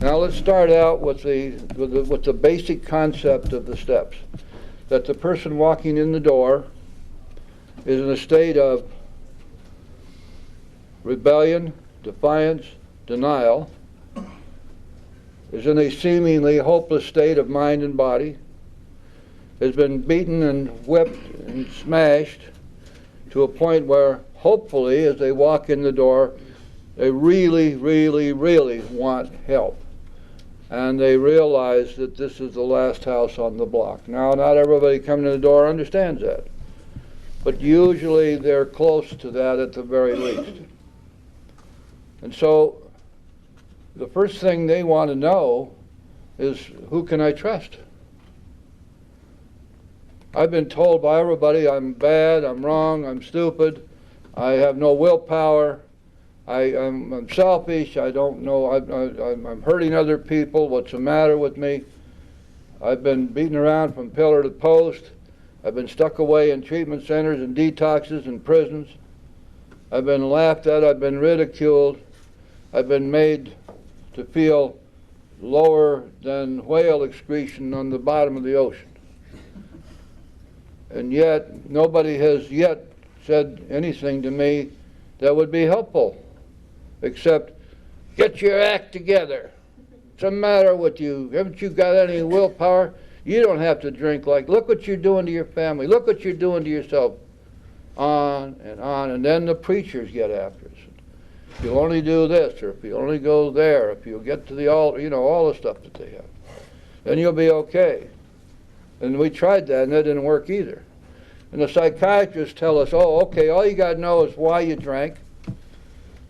Now let's start out with the basic concept of the steps. That the person walking in the door is in a state of rebellion, defiance, denial, is in a seemingly hopeless state of mind and body, has been beaten and whipped and smashed to a point where hopefully as they walk in the door they really, really, really want help. And they realize that this is the last house on the block. Now, not everybody coming in the door understands that, but usually they're close to that at the very least. And so the first thing they want to know is, who can I trust? I've been told by everybody I'm bad, I'm wrong, I'm stupid, I have no willpower, I'm selfish, I don't know, I'm hurting other people, what's the matter with me? I've been beaten around from pillar to post, I've been stuck away in treatment centers and detoxes and prisons, I've been laughed at, I've been ridiculed, I've been made to feel lower than whale excretion on the bottom of the ocean. And yet, nobody has yet said anything to me that would be helpful, except, get your act together. What's the matter with you? Haven't you got any willpower? You don't have to drink like, look what you're doing to your family. Look what you're doing to yourself. On, and then the preachers get after us. If you'll only do this, or if you'll only go there, if you'll get to the altar, you know, all the stuff that they have, then you'll be okay. And we tried that, and that didn't work either. And the psychiatrists tell us, oh, okay, all you got to know is why you drank.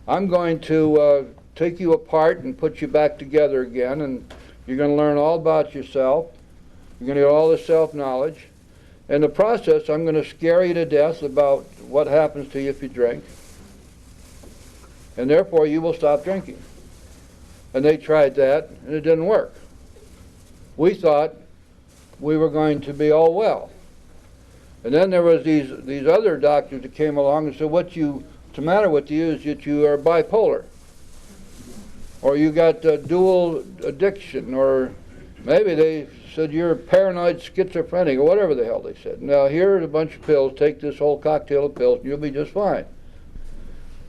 I'm going to take you apart and put you back together again, and you're going to learn all about yourself. You're going to get all the self-knowledge. In the process, I'm going to scare you to death about what happens to you if you drink. And therefore, you will stop drinking. And they tried that, and it didn't work. We thought we were going to be all well. And then there was these other doctors that came along and said, what's the matter with you is that you are bipolar. Or you got dual addiction, or maybe they said you're paranoid schizophrenic, or whatever the hell they said. Now here's a bunch of pills, take this whole cocktail of pills, and you'll be just fine.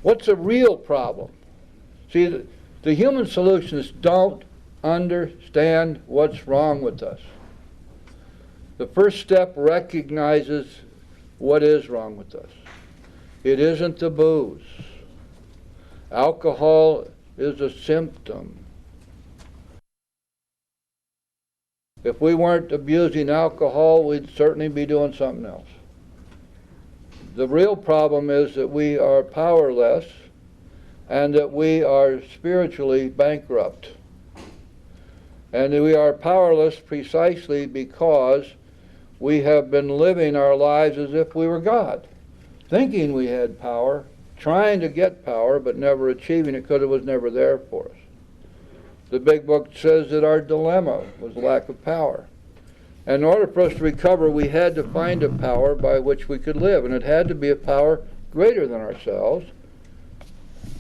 What's the real problem? See, the human solutions don't understand what's wrong with us. The first step recognizes what is wrong with us. It isn't the booze. Alcohol is a symptom. If we weren't abusing alcohol, we'd certainly be doing something else. The real problem is that we are powerless and that we are spiritually bankrupt. And we are powerless precisely because we have been living our lives as if we were God, thinking we had power, trying to get power, but never achieving it because it was never there for us. The big book says that our dilemma was lack of power. And in order for us to recover, we had to find a power by which we could live, and it had to be a power greater than ourselves,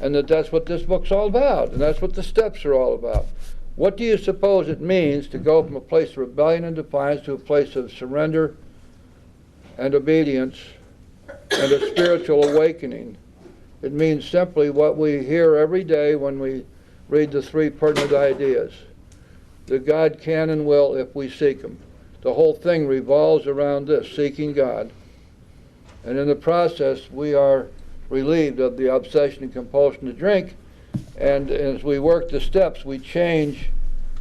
and that's what this book's all about, and that's what the steps are all about. What do you suppose it means to go from a place of rebellion and defiance to a place of surrender and obedience and a spiritual awakening? It means simply what we hear every day when we read the three pertinent ideas. That God can and will if we seek Him. The whole thing revolves around this, seeking God. And in the process, we are relieved of the obsession and compulsion to drink. And as we work the steps, we change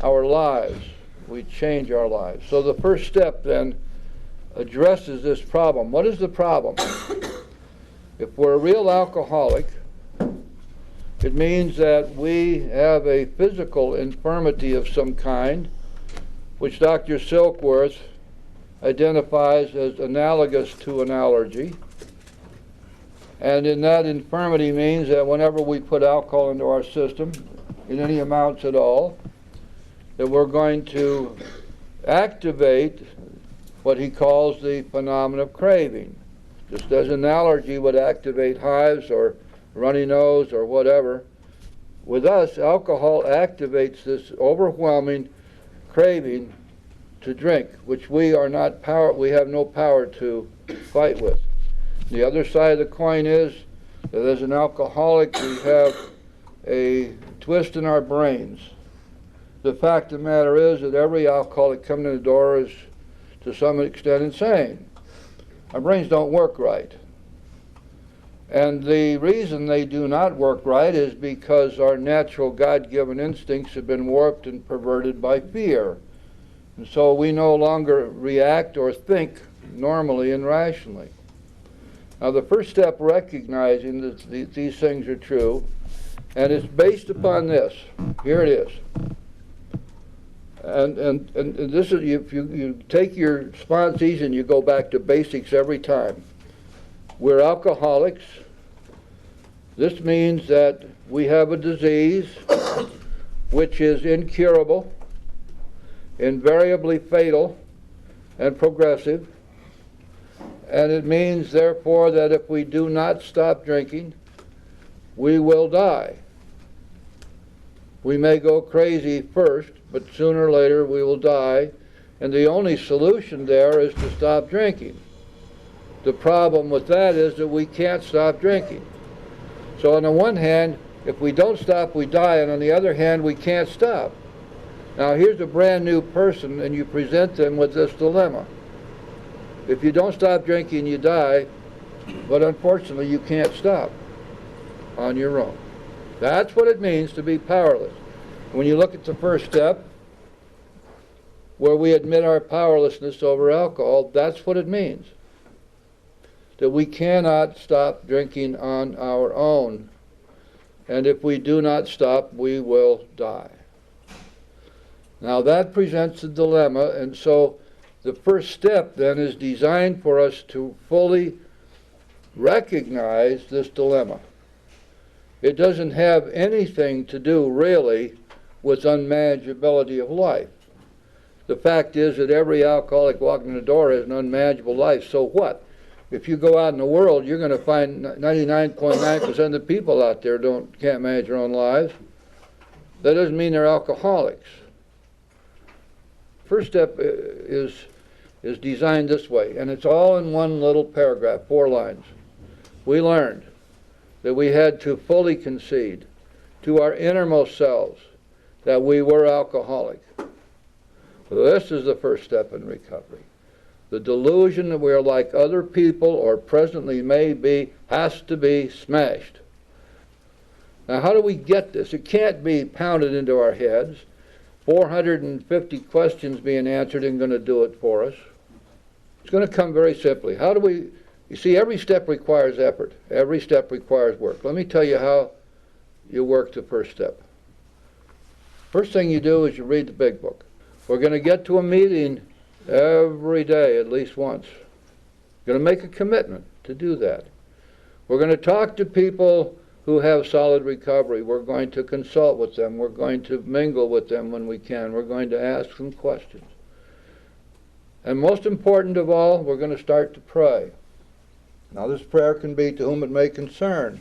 our lives. We change our lives. So the first step then addresses this problem. What is the problem? If we're a real alcoholic, it means that we have a physical infirmity of some kind, which Dr. Silkworth identifies as analogous to an allergy. And in that infirmity means that whenever we put alcohol into our system, in any amounts at all, that we're going to activate what he calls the phenomenon of craving. Just as an allergy would activate hives or runny nose or whatever, with us, alcohol activates this overwhelming craving to drink, which we have no power to fight with. The other side of the coin is that as an alcoholic, we have a twist in our brains. The fact of the matter is that every alcoholic coming in the door is, to some extent, insane. Our brains don't work right. And the reason they do not work right is because our natural God-given instincts have been warped and perverted by fear. And so we no longer react or think normally and rationally. Now, the first step recognizing that these things are true, and it's based upon this. Here it is. And this is, if you take your sponsees and you go back to basics every time. We're alcoholics. This means that we have a disease which is incurable, invariably fatal, and progressive. And it means, therefore, that if we do not stop drinking, we will die. We may go crazy first, but sooner or later we will die, and the only solution there is to stop drinking. The problem with that is that we can't stop drinking. So on the one hand, if we don't stop, we die, and on the other hand, we can't stop. Now here's a brand new person, and you present them with this dilemma. If you don't stop drinking, you die, but unfortunately you can't stop on your own. That's what it means to be powerless. When you look at the first step, where we admit our powerlessness over alcohol, that's what it means. That we cannot stop drinking on our own. And if we do not stop, we will die. Now that presents a dilemma, and so the first step then is designed for us to fully recognize this dilemma. It doesn't have anything to do really with unmanageability of life. The fact is that every alcoholic walking in the door has an unmanageable life. So what? If you go out in the world, you're going to find 99.9% of the people out there can't manage their own lives. That doesn't mean they're alcoholics. First step is designed this way, and it's all in one little paragraph, 4 lines. We learned that we had to fully concede to our innermost selves that we were alcoholic. This is the first step in recovery. The delusion that we are like other people, or presently may be, has to be smashed. Now, how do we get this? It can't be pounded into our heads. 450 questions being answered isn't going to do it for us. It's going to come very simply. How do we... You see, every step requires effort. Every step requires work. Let me tell you how you work the first step. First thing you do is you read the big book. We're going to get to a meeting every day, at least once. We're going to make a commitment to do that. We're going to talk to people who have solid recovery. We're going to consult with them. We're going to mingle with them when we can. We're going to ask them questions. And most important of all, we're going to start to pray. Now this prayer can be to whom it may concern,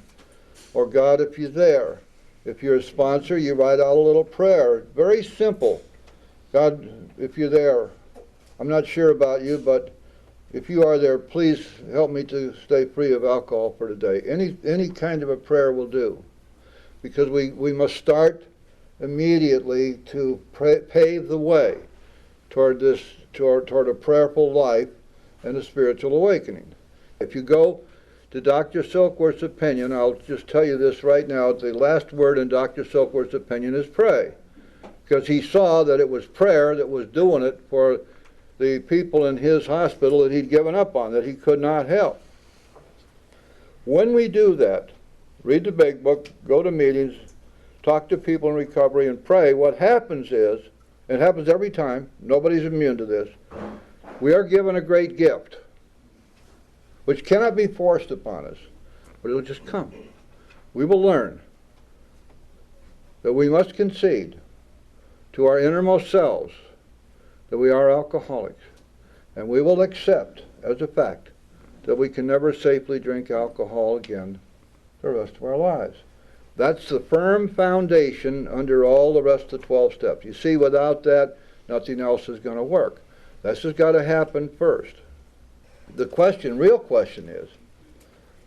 or God if you're there. If you're a sponsor, you write out a little prayer. Very simple. God, if you're there, I'm not sure about you, but if you are there, please help me to stay free of alcohol for today. Any kind of a prayer will do, because we must start immediately to pave the way toward a prayerful life and a spiritual awakening. If you go to Dr. Silkworth's opinion, I'll just tell you this right now, the last word in Dr. Silkworth's opinion is pray, because he saw that it was prayer that was doing it for the people in his hospital that he'd given up on, that he could not help. When we do that, read the big book, go to meetings, talk to people in recovery, and pray, what happens is, it happens every time, nobody's immune to this, we are given a great gift, which cannot be forced upon us, but it'll just come. We will learn that we must concede to our innermost selves that we are alcoholics, and we will accept as a fact that we can never safely drink alcohol again the rest of our lives. That's the firm foundation under all the rest of the 12 steps. You see, without that, nothing else is going to work. This has got to happen first. The question, real question is,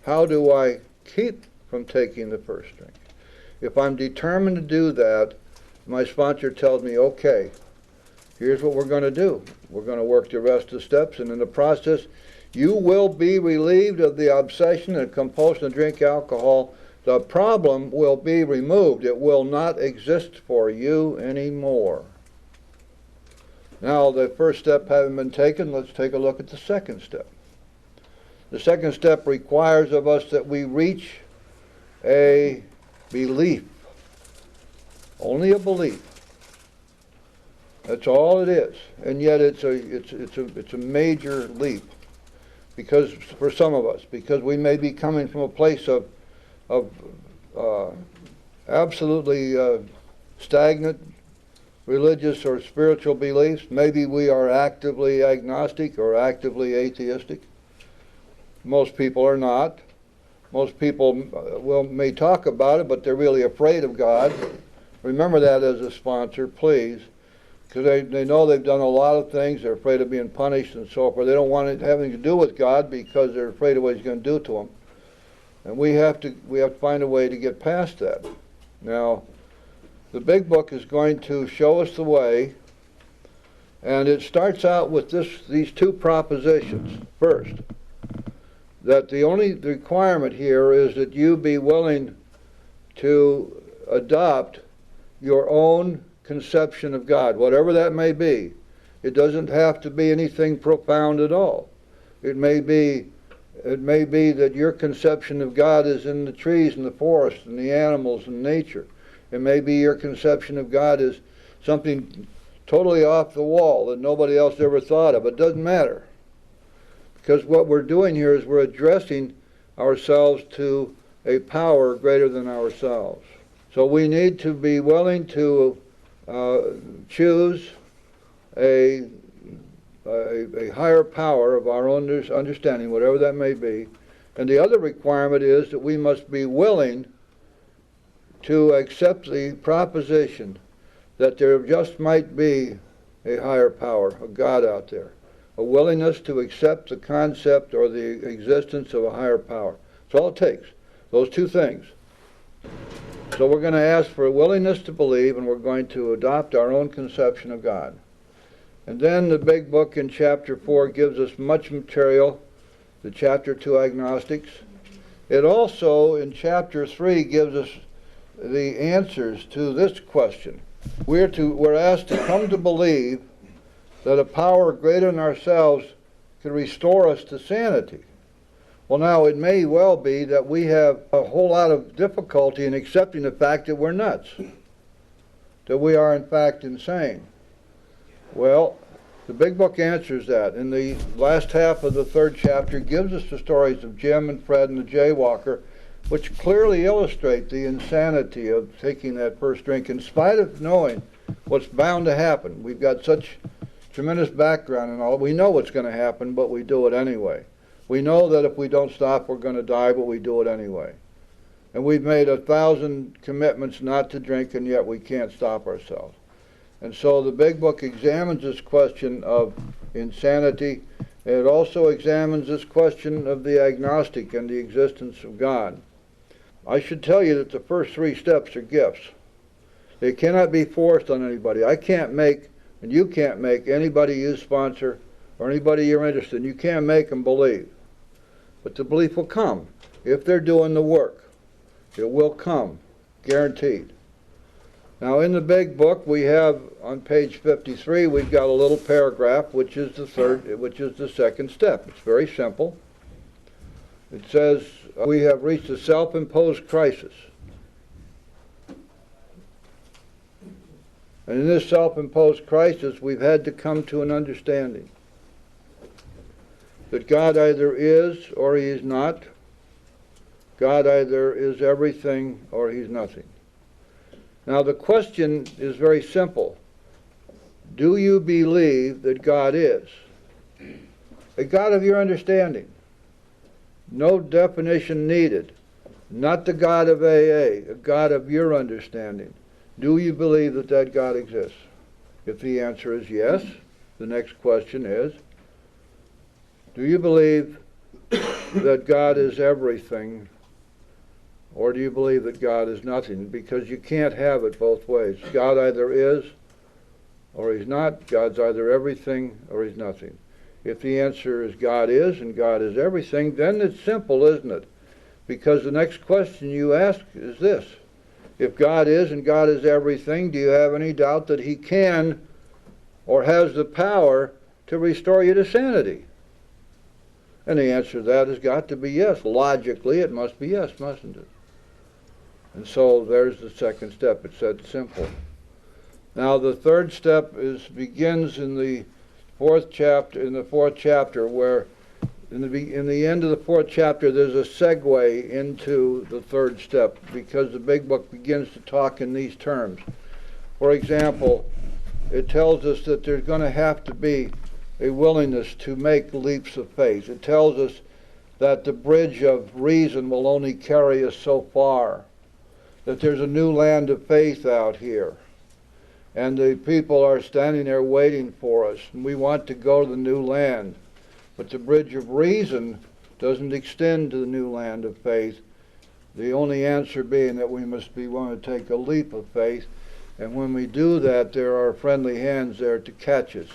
how do I keep from taking the first drink? If I'm determined to do that, my sponsor tells me, okay, here's what we're going to do. We're going to work the rest of the steps, and in the process, you will be relieved of the obsession and compulsion to drink alcohol. The problem will be removed. It will not exist for you anymore. Now, the first step having been taken, let's take a look at the second step. The second step requires of us that we reach a belief. Only a belief. That's all it is. And yet it's a major leap. Because for some of us, because we may be coming from a place of absolutely stagnant religious or spiritual beliefs. Maybe we are actively agnostic or actively atheistic. Most people are not. Most people may talk about it, but they're really afraid of God. Remember that as a sponsor, please, because they know they've done a lot of things. They're afraid of being punished and so forth. They don't want it having to do with God because they're afraid of what He's going to do to them. And we have to find a way to get past that. Now, the big book is going to show us the way, and it starts out with these two propositions. First, that the only requirement here is that you be willing to adopt your own conception of God, whatever that may be. It doesn't have to be anything profound at all. It may be that your conception of God is in the trees and the forest and the animals and nature. It may be your conception of God is something totally off the wall that nobody else ever thought of. It doesn't matter. Because what we're doing here is we're addressing ourselves to a power greater than ourselves. So we need to be willing to choose a higher power of our own understanding, whatever that may be. And the other requirement is that we must be willing to accept the proposition that there just might be a higher power, a God out there. A willingness to accept the concept or the existence of a higher power. That's all it takes, those two things. So we're going to ask for a willingness to believe, and we're going to adopt our own conception of God. And then the big book in chapter 4 gives us much material, the chapter 2 agnostics. It also, in chapter 3, gives us the answers to this question. We're asked to come to believe that a power greater than ourselves can restore us to sanity. Well, now, it may well be that we have a whole lot of difficulty in accepting the fact that we're nuts, that we are, in fact, insane. Well, the big book answers that. In the last half of the third chapter gives us the stories of Jim and Fred and the jaywalker, which clearly illustrate the insanity of taking that first drink in spite of knowing what's bound to happen. We've got such tremendous background and all. We know what's going to happen, but we do it anyway. We know that if we don't stop, we're going to die, but we do it anyway. And we've made 1,000 commitments not to drink, and yet we can't stop ourselves. And so the big book examines this question of insanity, and it also examines this question of the agnostic and the existence of God. I should tell you that the first 3 steps are gifts. They cannot be forced on anybody. I can't make, and you can't make, anybody you sponsor or anybody you're interested in. You can't make them believe. But the belief will come if they're doing the work. It will come, guaranteed. Now, in the big book, we have on page 53, we've got a little paragraph, which is the second step. It's very simple. It says, we have reached a self-imposed crisis. And in this self-imposed crisis, we've had to come to an understanding that God either is or He is not. God either is everything or He's nothing. Now, the question is very simple. Do you believe that God is a God of your understanding? No definition needed. not the God of AA, a God of your understanding. Do you believe that that God exists? If the answer is yes, the next question is, do you believe that God is everything, or do you believe that God is nothing? Because you can't have it both ways. God either is or he's not. God's either everything or he's nothing. If the answer is God is and God is everything, then it's simple, isn't it? Because the next question you ask is this: if God is and God is everything, do you have any doubt that he can or has the power to restore you to sanity? And the answer to that has got to be yes. Logically, it must be yes, mustn't it? And so there's the second step. It's that simple. Now the third step begins in the fourth chapter. In the fourth chapter, where in the end of the fourth chapter, there's a segue into the third step, because the big book begins to talk in these terms. For example, it tells us that there's going to have to be a willingness to make leaps of faith. It tells us that the bridge of reason will only carry us so far, that there's a new land of faith out here, and the people are standing there waiting for us, and we want to go to the new land. But the bridge of reason doesn't extend to the new land of faith, the only answer being that we must be willing to take a leap of faith, and when we do that, there are friendly hands there to catch us.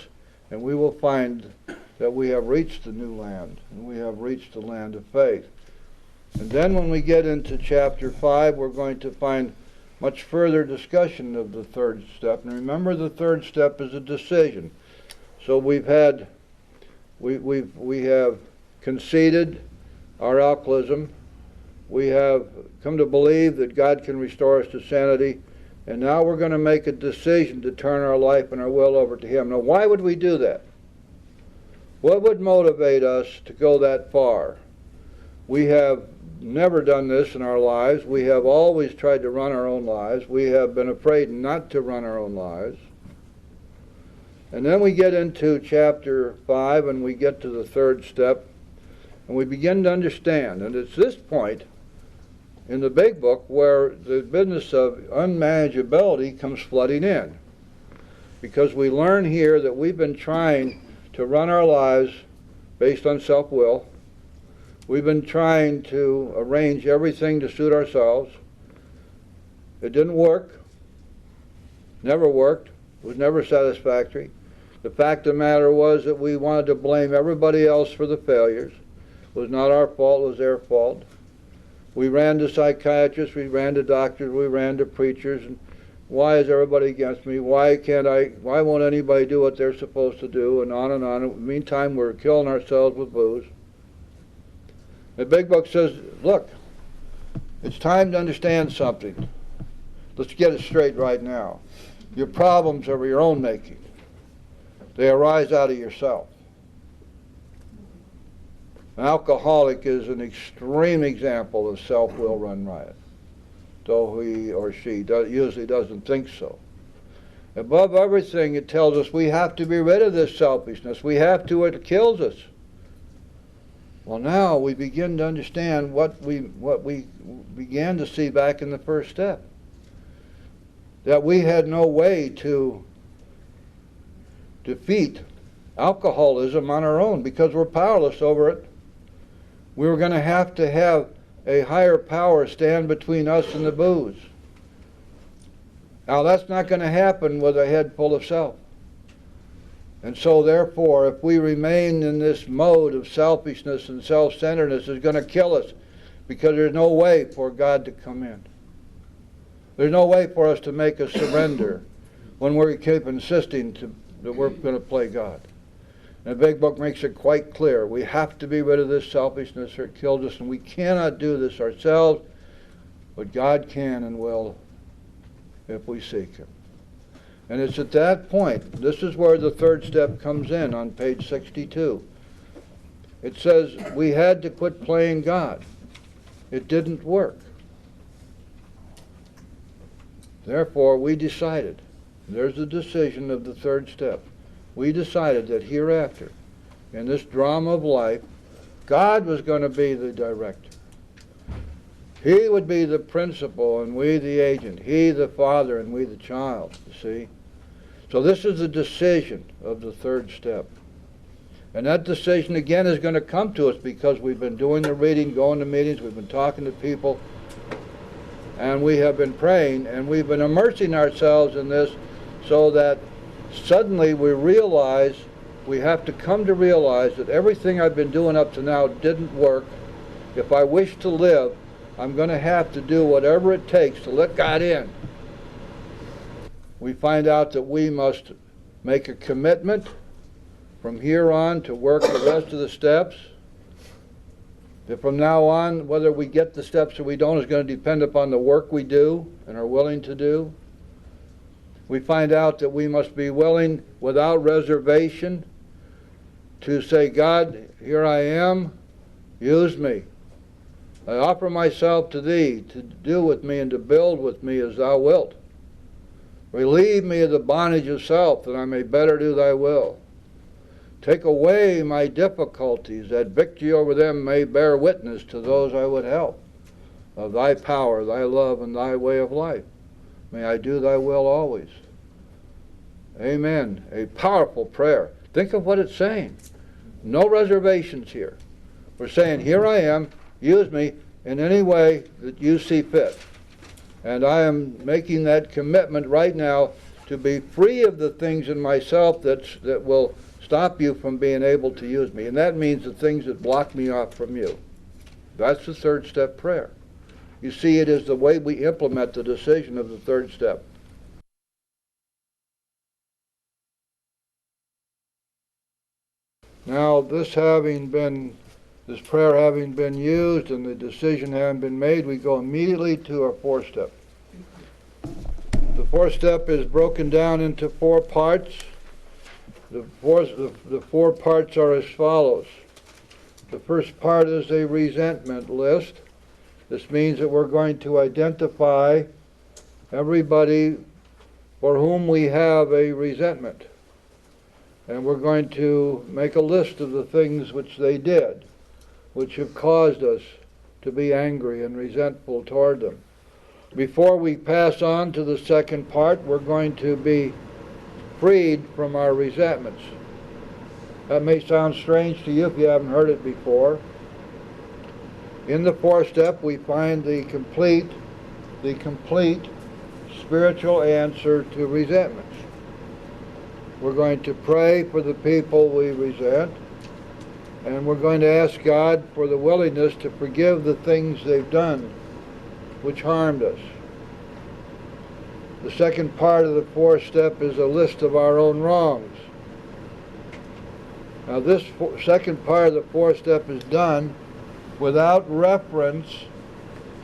And we will find that we have reached the new land, and we have reached the land of faith. And then when we get into chapter 5, we're going to find much further discussion of the third step. And remember, the third step is a decision. So we have conceded our alcoholism. We have come to believe that God can restore us to sanity. And now we're going to make a decision to turn our life and our will over to him. Now, why would we do that? What would motivate us to go that far? We have never done this in our lives. We have always tried to run our own lives. We have been afraid not to run our own lives. And then we get into chapter 5 and we get to the third step, and we begin to understand. And it's this point in the big book where the business of unmanageability comes flooding in. Because we learn here that we've been trying to run our lives based on self-will. We've been trying to arrange everything to suit ourselves. It didn't work. Never worked. It was never satisfactory. The fact of the matter was that we wanted to blame everybody else for the failures. It was not our fault, it was their fault. We ran to psychiatrists, we ran to doctors, we ran to preachers, and why is everybody against me? Why won't anybody do what they're supposed to do? And on and on. In the meantime, we're killing ourselves with booze. The big book says, look, it's time to understand something. Let's get it straight right now. Your problems are your own making. They arise out of yourself. An alcoholic is an extreme example of self-will run riot, though he or she usually doesn't think so. Above everything, it tells us we have to be rid of this selfishness. We have to, or it kills us. Well, now we begin to understand what we began to see back in the first step. That we had no way to defeat alcoholism on our own because we're powerless over it. We were going to have a higher power stand between us and the booze. Now that's not going to happen with a head full of self. And so therefore, if we remain in this mode of selfishness and self-centeredness, it's going to kill us, because there's no way for God to come in. There's no way for us to make a surrender when we keep insisting that we're going to play God. And the big book makes it quite clear. We have to be rid of this selfishness or it kills us, and we cannot do this ourselves, but God can and will if we seek him. And it's at that point, this is where the third step comes in on page 62. It says we had to quit playing God. It didn't work. Therefore, we decided, there's the decision of the third step. We decided that hereafter, in this drama of life, God was going to be the director. He would be the principal and we the agent. He the father and we the child, you see. So this is the decision of the third step. And that decision again is going to come to us because we've been doing the reading, going to meetings, we've been talking to people, and we have been praying, and we've been immersing ourselves in this so that suddenly we realize, we have to come to realize that everything I've been doing up to now didn't work. If I wish to live, I'm going to have to do whatever it takes to let God in. We find out that we must make a commitment from here on to work the rest of the steps. That from now on, whether we get the steps or we don't is going to depend upon the work we do and are willing to do. We find out that we must be willing, without reservation, to say, God, here I am, use me. I offer myself to Thee to do with me and to build with me as Thou wilt. Relieve me of the bondage of self that I may better do Thy will. Take away my difficulties, that victory over them may bear witness to those I would help, of Thy power, Thy love, and Thy way of life. May I do Thy will always. Amen. A powerful prayer. Think of what it's saying. No reservations here. We're saying, here I am, use me in any way that you see fit. And I am making that commitment right now to be free of the things in myself that will stop you from being able to use me. And that means the things that block me off from you. That's the third step prayer. You see, it is the way we implement the decision of the third step. Now, this prayer having been used and the decision having been made, we go immediately to our fourth step. The fourth step is broken down into 4 parts. The four parts are as follows. The first part is a resentment list. This means that we're going to identify everybody for whom we have a resentment. And we're going to make a list of the things which they did, which have caused us to be angry and resentful toward them. Before we pass on to the second part, we're going to be freed from our resentments. That may sound strange to you if you haven't heard it before. In the fourth step, we find the complete spiritual answer to resentments. We're going to pray for the people we resent, and we're going to ask God for the willingness to forgive the things they've done which harmed us. The second part of the fourth step is a list of our own wrongs. Now this second part of the fourth step is done without reference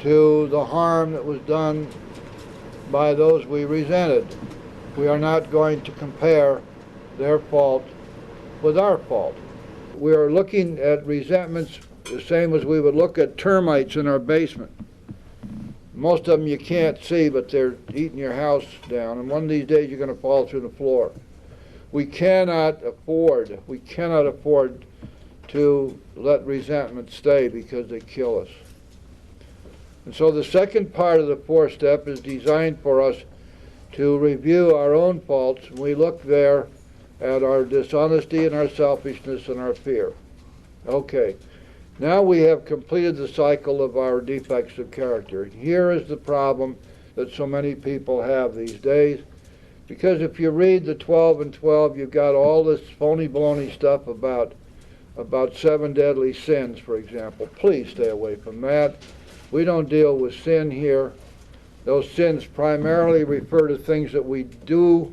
to the harm that was done by those we resented. We are not going to compare their fault with our fault. We are looking at resentments the same as we would look at termites in our basement. Most of them you can't see, but they're eating your house down, and one of these days you're going to fall through the floor. We cannot afford to let resentment stay because they kill us. And so the second part of the fourth step is designed for us to review our own faults, and we look there at our dishonesty and our selfishness and our fear. Okay. Now we have completed the cycle of our defects of character. Here is the problem that so many people have these days, because if you read the 12 and 12, you've got all this phony baloney stuff about 7 deadly sins, for example. Please stay away from that. We don't deal with sin here. Those sins primarily refer to things that we do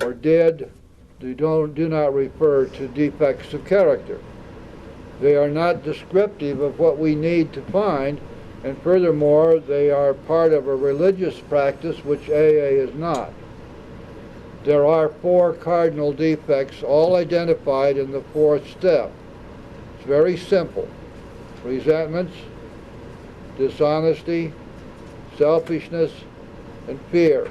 or did. They do not refer to defects of character. They are not descriptive of what we need to find, and furthermore, they are part of a religious practice which AA is not. There are 4 cardinal defects, all identified in the fourth step. It's very simple. Resentments, dishonesty, selfishness, and fear.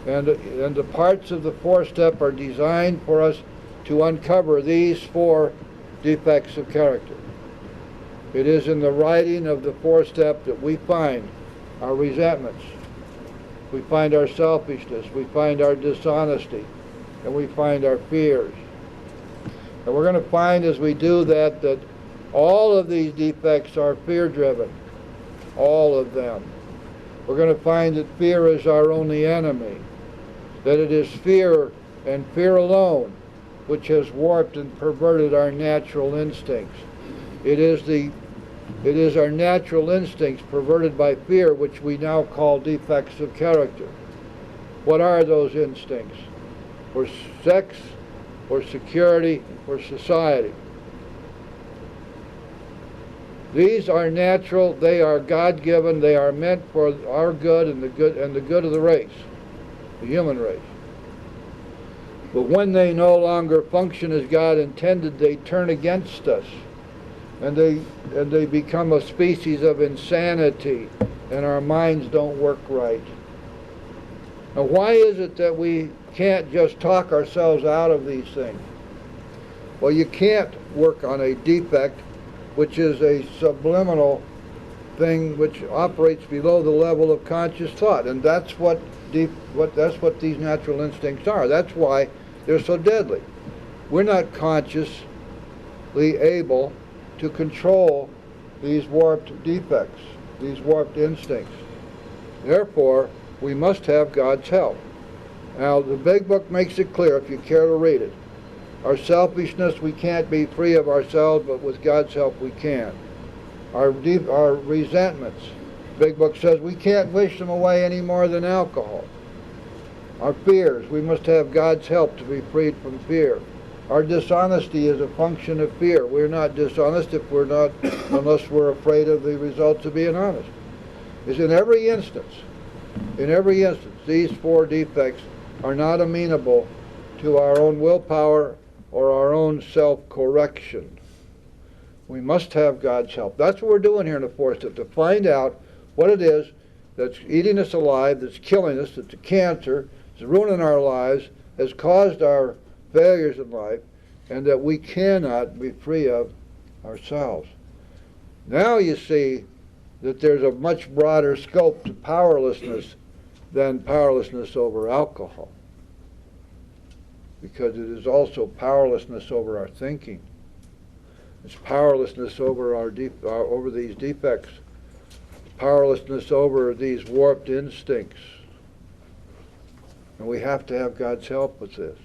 And the parts of the fourth step are designed for us to uncover these 4 defects of character. It is in the writing of the fourth step that we find our resentments, we find our selfishness, we find our dishonesty, and we find our fears. And we're going to find as we do that that all of these defects are fear-driven, all of them. We're going to find that fear is our only enemy, that it is fear and fear alone which has warped and perverted our natural instincts. It is our natural instincts perverted by fear, which we now call defects of character. What are those instincts? For sex, for security, for society. These are natural, they are God-given, they are meant for our good and the good of the race, the human race. But when they no longer function as God intended, they turn against us. And they become a species of insanity, and our minds don't work right. Now, why is it that we can't just talk ourselves out of these things? Well, you can't work on a defect, which is a subliminal thing which operates below the level of conscious thought, and that's what these natural instincts are. That's why they're so deadly. We're not consciously able to control these warped defects, these warped instincts. Therefore, we must have God's help. Now, the Big Book makes it clear, if you care to read it. Our selfishness, we can't be free of ourselves, but with God's help we can. Our resentments, Big Book says we can't wish them away any more than alcohol. Our fears, we must have God's help to be freed from fear. Our dishonesty is a function of fear. We're not dishonest unless we're afraid of the results of being honest. It's in every instance, these four defects are not amenable to our own willpower or our own self-correction. We must have God's help. That's what we're doing here in the fourth step, to find out what it is that's eating us alive, that's killing us, that's a cancer, that's ruining our lives, has caused our failures in life, and that we cannot be free of ourselves. Now you see that there's a much broader scope to powerlessness than powerlessness over alcohol, because it is also powerlessness over our thinking. It's powerlessness over over these defects, powerlessness over these warped instincts. And we have to have God's help with this.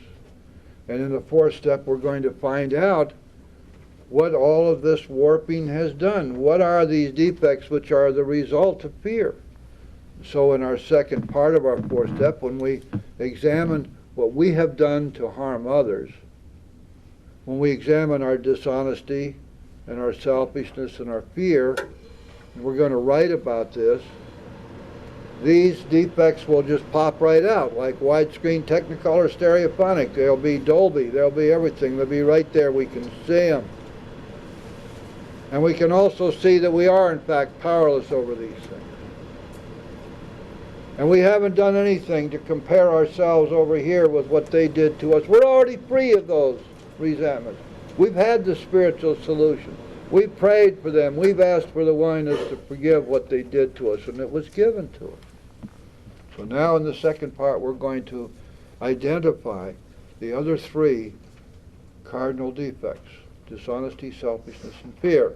And in the fourth step, we're going to find out what all of this warping has done. What are these defects which are the result of fear? So in our second part of our fourth step, when we examine what we have done to harm others, when we examine our dishonesty and our selfishness and our fear, and we're going to write about this, these defects will just pop right out, like widescreen Technicolor stereophonic. They'll be Dolby, they'll be everything, they'll be right there, we can see them. And we can also see that we are in fact powerless over these things. And we haven't done anything to compare ourselves over here with what they did to us. We're already free of those resentments. We've had the spiritual solution. We've prayed for them. We've asked for the willingness to forgive what they did to us, and it was given to us. So now in the second part, we're going to identify the other three cardinal defects: dishonesty, selfishness, and fear.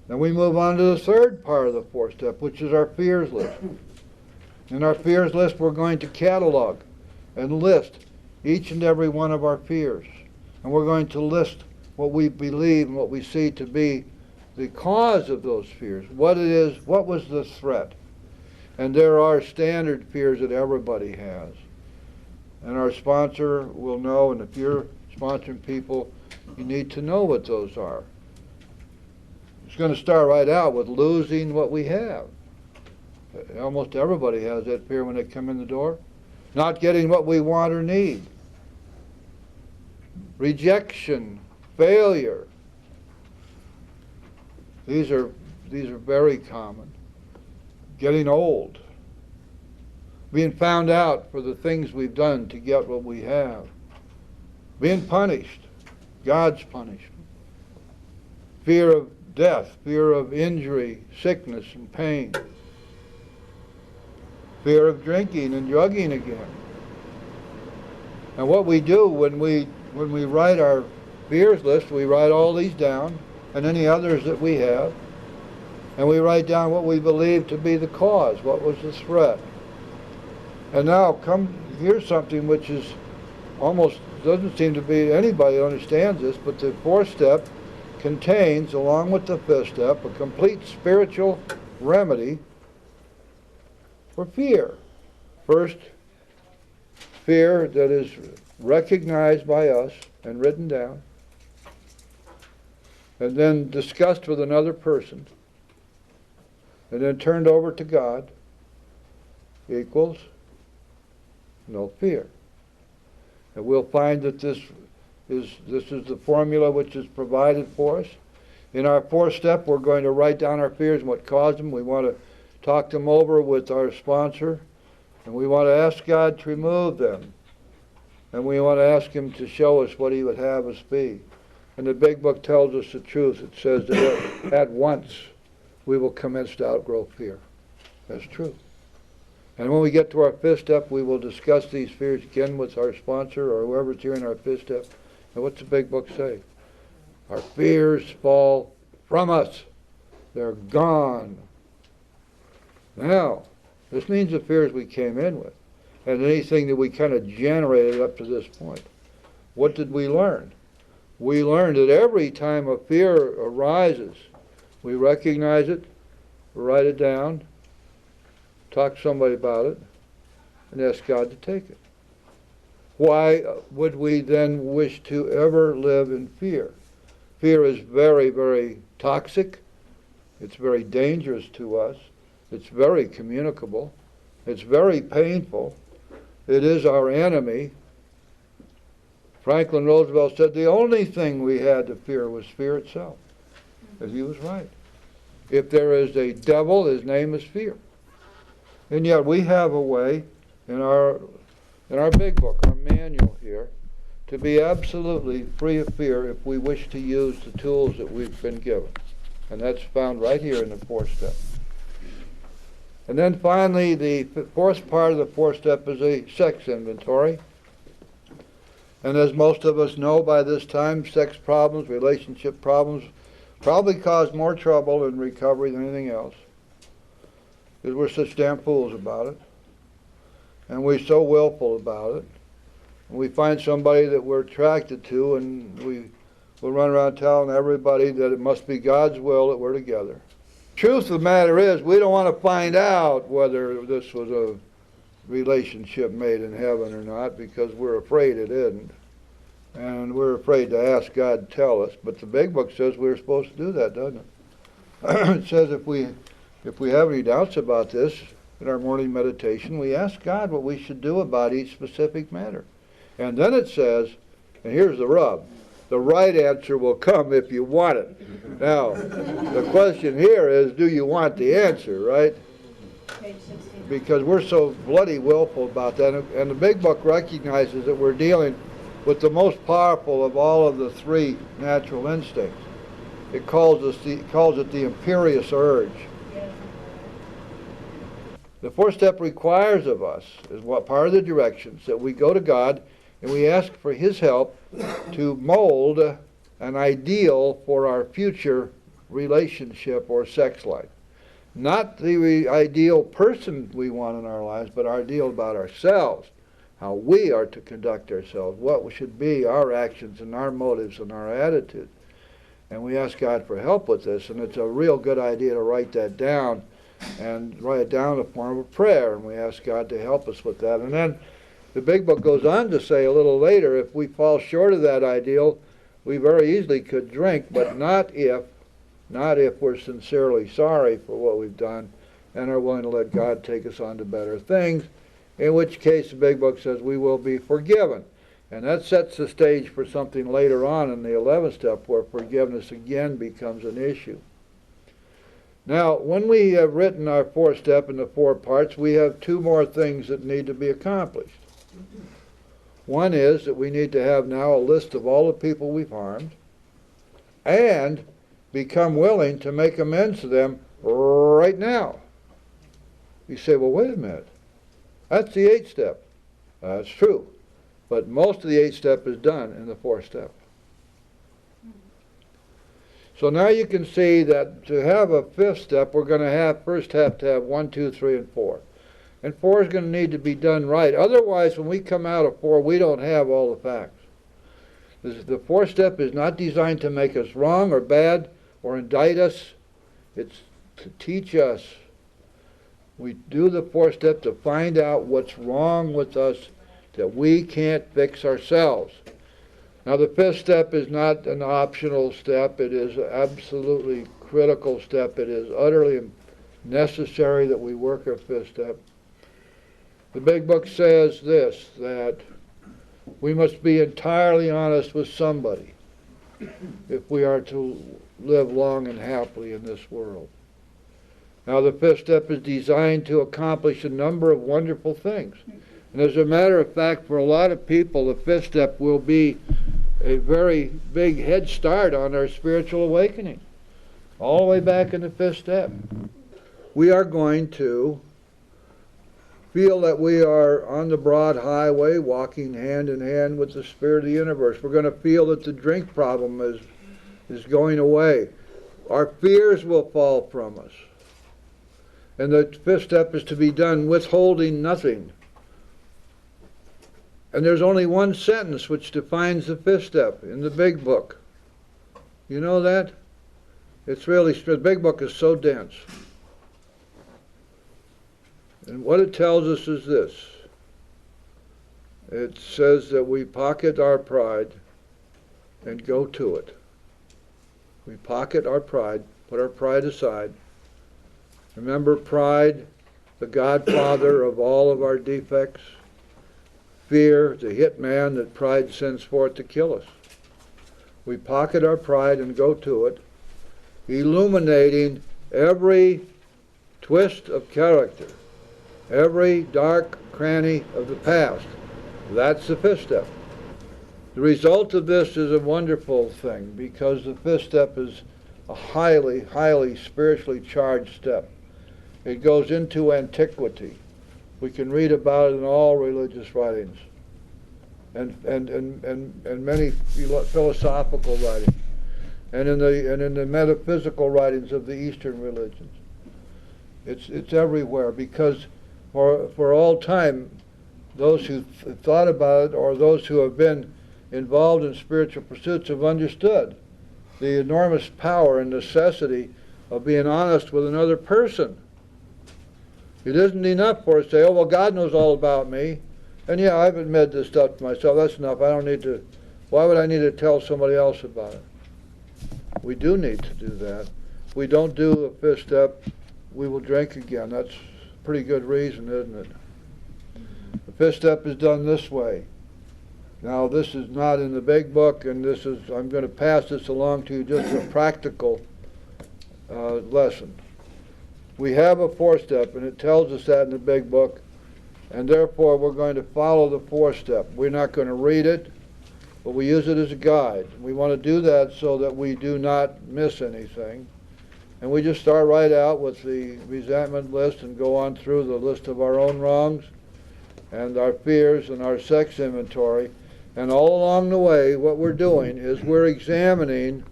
Then we move on to the third part of the fourth step, which is our fears list. In our fears list, we're going to catalog and list each and every one of our fears. And we're going to list what we believe and what we see to be the cause of those fears. What it is, what was the threat? And there are standard fears that everybody has. And our sponsor will know, and if you're sponsoring people, you need to know what those are. It's going to start right out with losing what we have. Almost everybody has that fear when they come in the door. Not getting what we want or need. Rejection, failure. These are very common. Getting old. Being found out for the things we've done to get what we have. Being punished. God's punishment. Fear of death, fear of injury, sickness, and pain, fear of drinking and drugging again. And what we do when we write our fears list, we write all these down, and any others that we have, and we write down what we believe to be the cause, what was the threat. And now here's something which is almost, doesn't seem to be anybody who understands this, but the fourth step contains, along with the fifth step, a complete spiritual remedy for fear. First, fear that is recognized by us and written down, and then discussed with another person, and then turned over to God, equals no fear. And we'll find that this is the formula which is provided for us. In our fourth step, we're going to write down our fears and what caused them. We want to talk them over with our sponsor, and we want to ask God to remove them. And we want to ask Him to show us what He would have us be. And the Big Book tells us the truth. It says that at once we will commence to outgrow fear. That's true. And when we get to our fifth step, we will discuss these fears again with our sponsor or whoever's here in our fifth step. And what's the Big Book say? Our fears fall from us. They're gone. Now, this means the fears we came in with, and anything that we kind of generated up to this point. What did we learn? We learned that every time a fear arises, we recognize it, write it down, talk to somebody about it, and ask God to take it. Why would we then wish to ever live in fear? Fear is very, very toxic. It's very dangerous to us. It's very communicable. It's very painful. It is our enemy. Franklin Roosevelt said the only thing we had to fear was fear itself. And he was right. If there is a devil, his name is fear. And yet we have a way in our Big Book, our manual here, to be absolutely free of fear if we wish to use the tools that we've been given. And that's found right here in the fourth step. And then finally, the fourth part of the fourth step is a sex inventory. And as most of us know by this time, sex problems, relationship problems, probably cause more trouble in recovery than anything else. Because we're such damn fools about it. And we're so willful about it. And we find somebody that we're attracted to, and we'll run around telling everybody that it must be God's will that we're together. Truth of the matter is, we don't want to find out whether this was a relationship made in heaven or not, because we're afraid it isn't. And we're afraid to ask God to tell us. But the Big Book says we're supposed to do that, doesn't it? It says if we have any doubts about this in our morning meditation, we ask God what we should do about each specific matter. And then it says, and here's the rub, the right answer will come if you want it. Now, the question here is, do you want the answer, right? Because we're so bloody willful about that. And the Big Book recognizes that we're dealing with the most powerful of all of the three natural instincts. It calls it the imperious urge. The fourth step requires of us, is what part of the directions, that we go to God and we ask for His help to mold an ideal for our future relationship or sex life. Not the ideal person we want in our lives, but our ideal about ourselves, how we are to conduct ourselves, what should be our actions and our motives and our attitude. And we ask God for help with this, and it's a real good idea to write that down, and write it down in the form of a prayer, and we ask God to help us with that. And then the Big Book goes on to say a little later, if we fall short of that ideal, we very easily could drink, but not if we're sincerely sorry for what we've done and are willing to let God take us on to better things, in which case the Big Book says we will be forgiven. And that sets the stage for something later on in the 11th step where forgiveness again becomes an issue. Now, when we have written our fourth step in the four parts, we have two more things that need to be accomplished. One is that we need to have now a list of all the people we've harmed, and become willing to make amends to them right now. You say, well, wait a minute. That's the 8th step. That's true. But most of the 8th step is done in the 4th step. So now you can see that to have a 5th step, we're going to first have to have 1, 2, 3, and 4. And 4 is going to need to be done right. Otherwise, when we come out of 4, we don't have all the facts. The 4th step is not designed to make us wrong or bad or indict us. It's to teach us. We do the 4th step to find out what's wrong with us that we can't fix ourselves. Now, the 5th step is not an optional step. It is an absolutely critical step. It is utterly necessary that we work our 5th step. The Big Book says this, that we must be entirely honest with somebody if we are to live long and happily in this world. Now, the 5th step is designed to accomplish a number of wonderful things. And as a matter of fact, for a lot of people, the 5th step will be a very big head start on our spiritual awakening. All the way back in the 5th step. We are going to feel that we are on the broad highway, walking hand in hand with the Spirit of the universe. We're going to feel that the drink problem is going away. Our fears will fall from us. And the 5th step is to be done withholding nothing. And there's only one sentence which defines the 5th step in the Big Book. You know that? It's really, the Big Book is so dense. And what it tells us is this. It says that we pocket our pride and go to it. We pocket our pride, put our pride aside. Remember, pride, the godfather of all of our defects. Fear, the hitman that pride sends forth to kill us. We pocket our pride and go to it, illuminating every twist of character, every dark cranny of the past. That's the 5th step. The result of this is a wonderful thing, because the 5th step is a highly, highly spiritually charged step. It goes into antiquity. We can read about it in all religious writings and many philosophical writings, and in the metaphysical writings of the Eastern religions. It's everywhere, because for all time, those who thought about it or those who have been involved in spiritual pursuits have understood the enormous power and necessity of being honest with another person. It isn't enough for us to say, oh, well, God knows all about me. And yeah, I've admitted this stuff to myself. That's enough. I don't need to, why would I need to tell somebody else about it? We do need to do that. If we don't do the 5th step, we will drink again. That's a pretty good reason, isn't it? The 5th step is done this way. Now, this is not in the Big Book, and this is, I'm going to pass this along to you just as a practical lesson. We have a 4th step, and it tells us that in the Big Book, and therefore we're going to follow the 4th step. We're not going to read it, but we use it as a guide. We want to do that so that we do not miss anything. And we just start right out with the resentment list and go on through the list of our own wrongs and our fears and our sex inventory. And all along the way, what we're doing is we're examining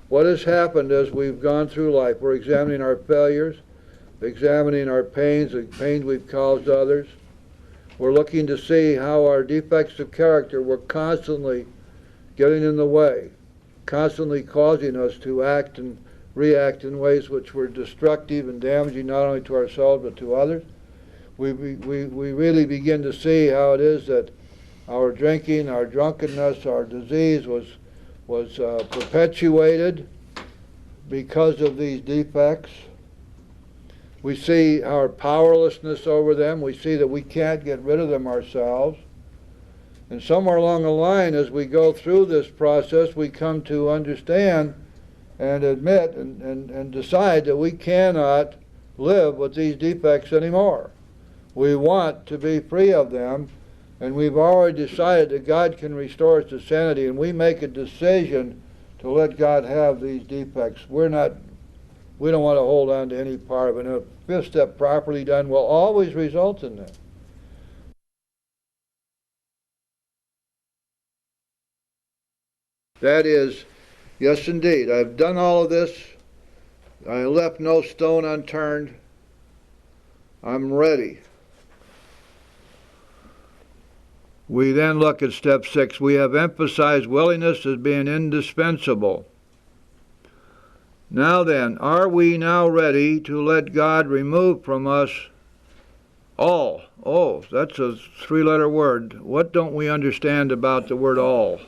what has happened as we've gone through life. We're examining our failures, examining our pains, the pains we've caused others. We're looking to see how our defects of character were constantly getting in the way, constantly causing us to act and react in ways which were destructive and damaging not only to ourselves but to others. We really begin to see how it is that our drinking, our drunkenness, our disease was perpetuated because of these defects. We see our powerlessness over them. We see that we can't get rid of them ourselves. And somewhere along the line, as we go through this process, we come to understand and admit and decide that we cannot live with these defects anymore. We want to be free of them, and we've already decided that God can restore us to sanity, and we make a decision to let God have these defects. We don't want to hold on to any part of it. And a fifth step properly done will always result in that. That is, yes indeed, I've done all of this. I left no stone unturned. I'm ready. We then look at step 6. We have emphasized willingness as being indispensable. Now then, are we now ready to let God remove from us all? Oh, that's a 3-letter word. What don't we understand about the word all?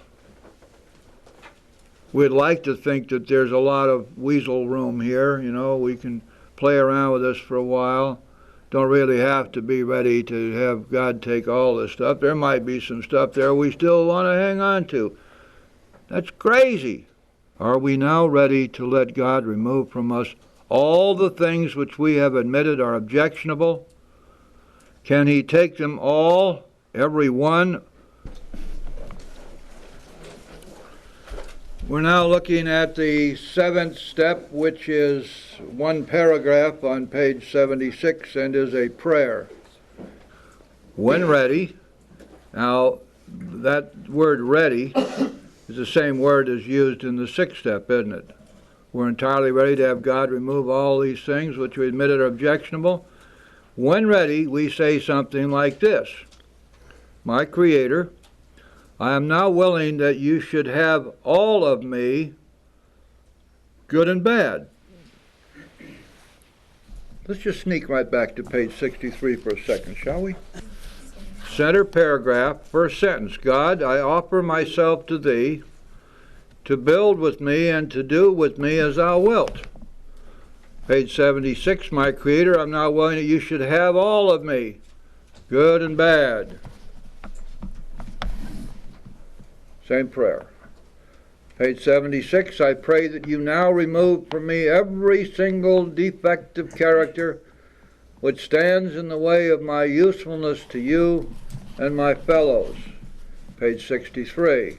We'd like to think that there's a lot of weasel room here. You know, we can play around with this for a while. Don't really have to be ready to have God take all this stuff. There might be some stuff there we still want to hang on to. That's crazy. Are we now ready to let God remove from us all the things which we have admitted are objectionable? Can He take them all, every one? We're now looking at the 7th step, which is one paragraph on page 76 and is a prayer. When ready, now that word ready is the same word as used in the 6th step, isn't it? We're entirely ready to have God remove all these things which we admitted are objectionable. When ready, we say something like this: My Creator, I am now willing that you should have all of me, good and bad. Let's just sneak right back to page 63 for a second, shall we? Center paragraph, first sentence. God, I offer myself to Thee, to build with me and to do with me as Thou wilt. Page 76, my Creator, I'm now willing that you should have all of me, good and bad. Same prayer. Page 76, I pray that you now remove from me every single defective character which stands in the way of my usefulness to you and my fellows. Page 63,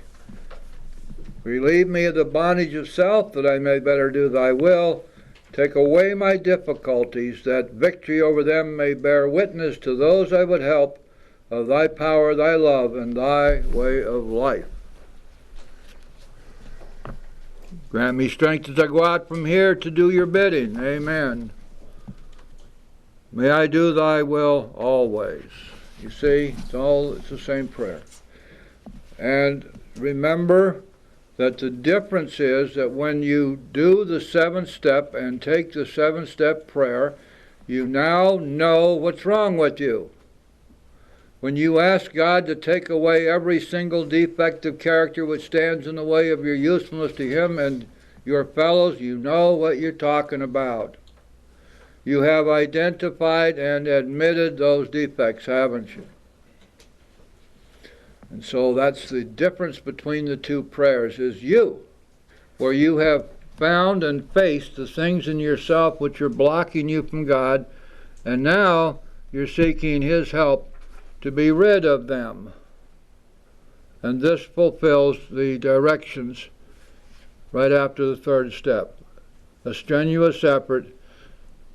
relieve me of the bondage of self that I may better do thy will. Take away my difficulties, that victory over them may bear witness to those I would help of thy power, thy love, and thy way of life. Grant me strength as I go out from here to do your bidding. Amen. May I do thy will always. You see, it's the same prayer. And remember that the difference is that when you do the 7th step and take the 7th step prayer, you now know what's wrong with you. When you ask God to take away every single defective character which stands in the way of your usefulness to Him and your fellows, you know what you're talking about. You have identified and admitted those defects, haven't you? And so that's the difference between the two prayers, is you, where you have found and faced the things in yourself which are blocking you from God, and now you're seeking His help to be rid of them. And this fulfills the directions right after the 3rd step. A strenuous effort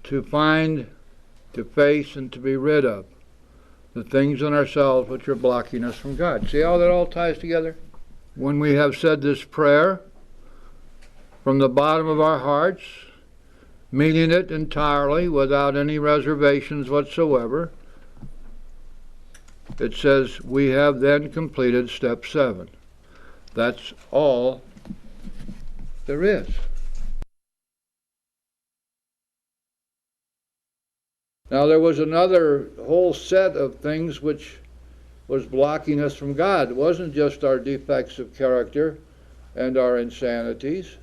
to find, to face, and to be rid of the things in ourselves which are blocking us from God. See how that all ties together? When we have said this prayer from the bottom of our hearts, meaning it entirely without any reservations whatsoever, it says we have then completed step 7. That's all there is. Now there was another whole set of things which was blocking us from God. It wasn't just our defects of character and our insanities,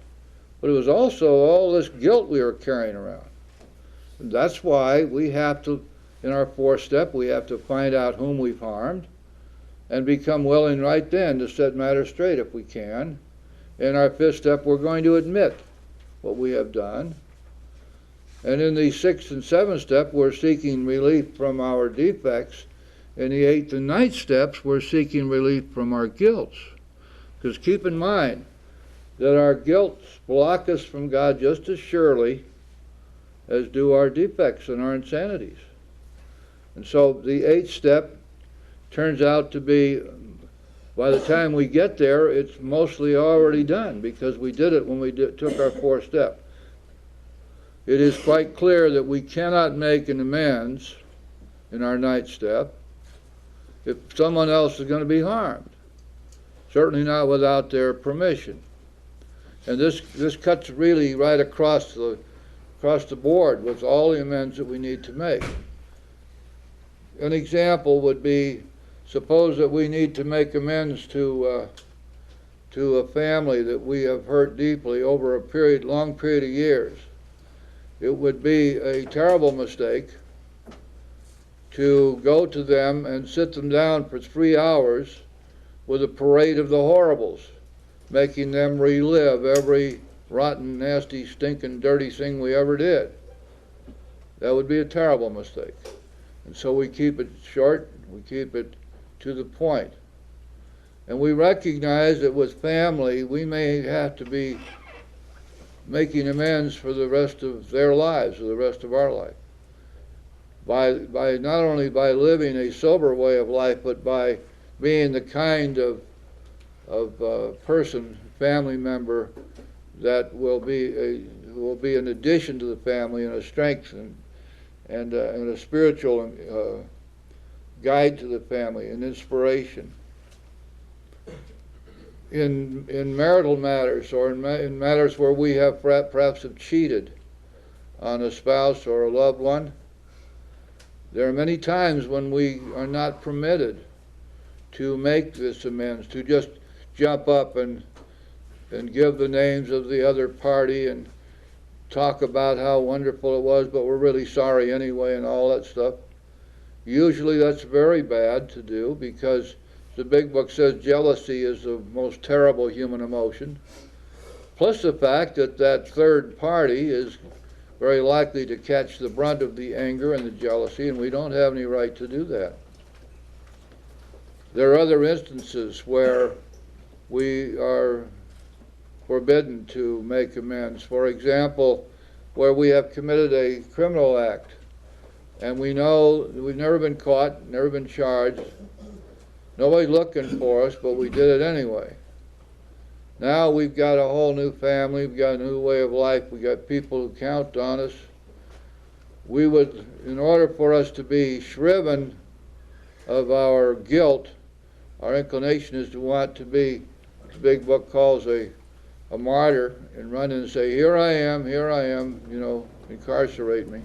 but it was also all this guilt we were carrying around. And that's why we have to, in our 4th step, we have to find out whom we've harmed and become willing right then to set matters straight if we can. In our 5th step, we're going to admit what we have done. And in the 6th and 7th step, we're seeking relief from our defects. In the 8th and 9th steps, we're seeking relief from our guilts. Because keep in mind that our guilts block us from God just as surely as do our defects and our insanities. And so the 8th step turns out to be, by the time we get there, it's mostly already done, because we did it when we took our 4th step. It is quite clear that we cannot make an amends in our 9th step if someone else is going to be harmed. Certainly not without their permission. And this cuts really right across the board with all the amends that we need to make. An example would be, suppose that we need to make amends to a family that we have hurt deeply over a long period of years. It would be a terrible mistake to go to them and sit them down for 3 hours with a parade of the horribles, making them relive every rotten, nasty, stinking, dirty thing we ever did. That would be a terrible mistake. And so we keep it short, we keep it to the point. And we recognize that with family, we may have to be making amends for the rest of their lives, or the rest of our life. By not only by living a sober way of life, but by being the kind of person, family member, that will be an addition to the family and a strength and a spiritual guide to the family, an inspiration. In marital matters, or in matters where we have perhaps have cheated on a spouse or a loved one, there are many times when we are not permitted to make this amends, to just jump up and give the names of the other party and talk about how wonderful it was, but we're really sorry anyway, and all that stuff. Usually that's very bad to do, because the big book says jealousy is the most terrible human emotion, plus the fact that that third party is very likely to catch the brunt of the anger and the jealousy, and we don't have any right to do that. There are other instances where we are forbidden to make amends. For example, where we have committed a criminal act, and we know we've never been caught, never been charged, nobody's looking for us, but we did it anyway. Now we've got a whole new family, we've got a new way of life, we've got people who count on us. We would, in order for us to be shriven of our guilt, our inclination is to want to be, the big book calls a martyr, and run in and say, here I am, you know, incarcerate me.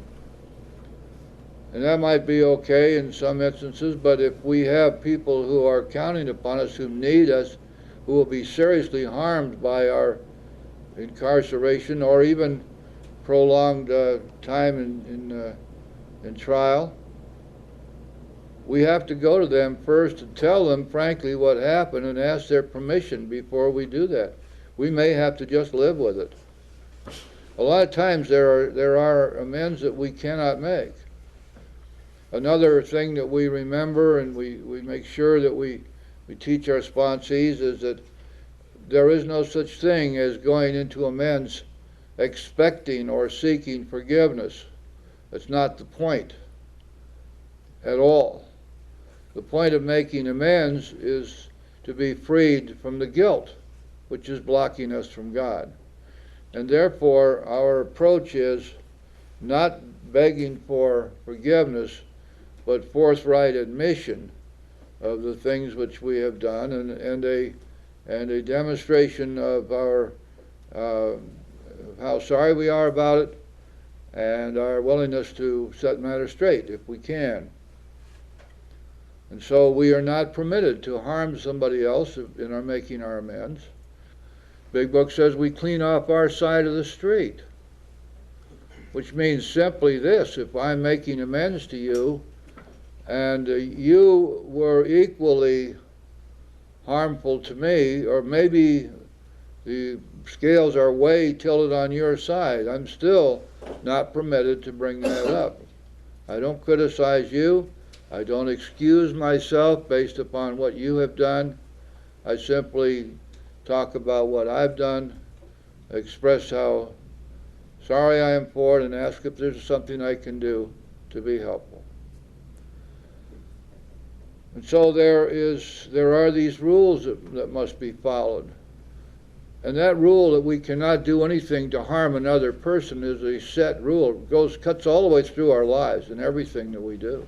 And that might be okay in some instances, but if we have people who are counting upon us, who need us, who will be seriously harmed by our incarceration or even prolonged time in trial, we have to go to them first and tell them frankly what happened and ask their permission before we do that. We may have to just live with it. A lot of times there are amends that we cannot make. Another thing that we remember and we make sure that we teach our sponsees is that there is no such thing as going into amends expecting or seeking forgiveness. That's not the point at all. The point of making amends is to be freed from the guilt which is blocking us from God. And therefore, our approach is not begging for forgiveness, but forthright admission of the things which we have done, and a demonstration of our how sorry we are about it, and our willingness to set matters straight if we can. And so we are not permitted to harm somebody else in our making our amends. Big Book says we clean off our side of the street, which means simply this: if I'm making amends to you and you were equally harmful to me, or maybe the scales are way tilted on your side, I'm still not permitted to bring that up. I don't criticize you. I don't excuse myself based upon what you have done. I simply talk about what I've done express how sorry I am for it, and ask if there's something I can do to be helpful. And so there are these rules that must be followed. And that rule that we cannot do anything to harm another person is a set rule. It cuts all the way through our lives and everything that we do.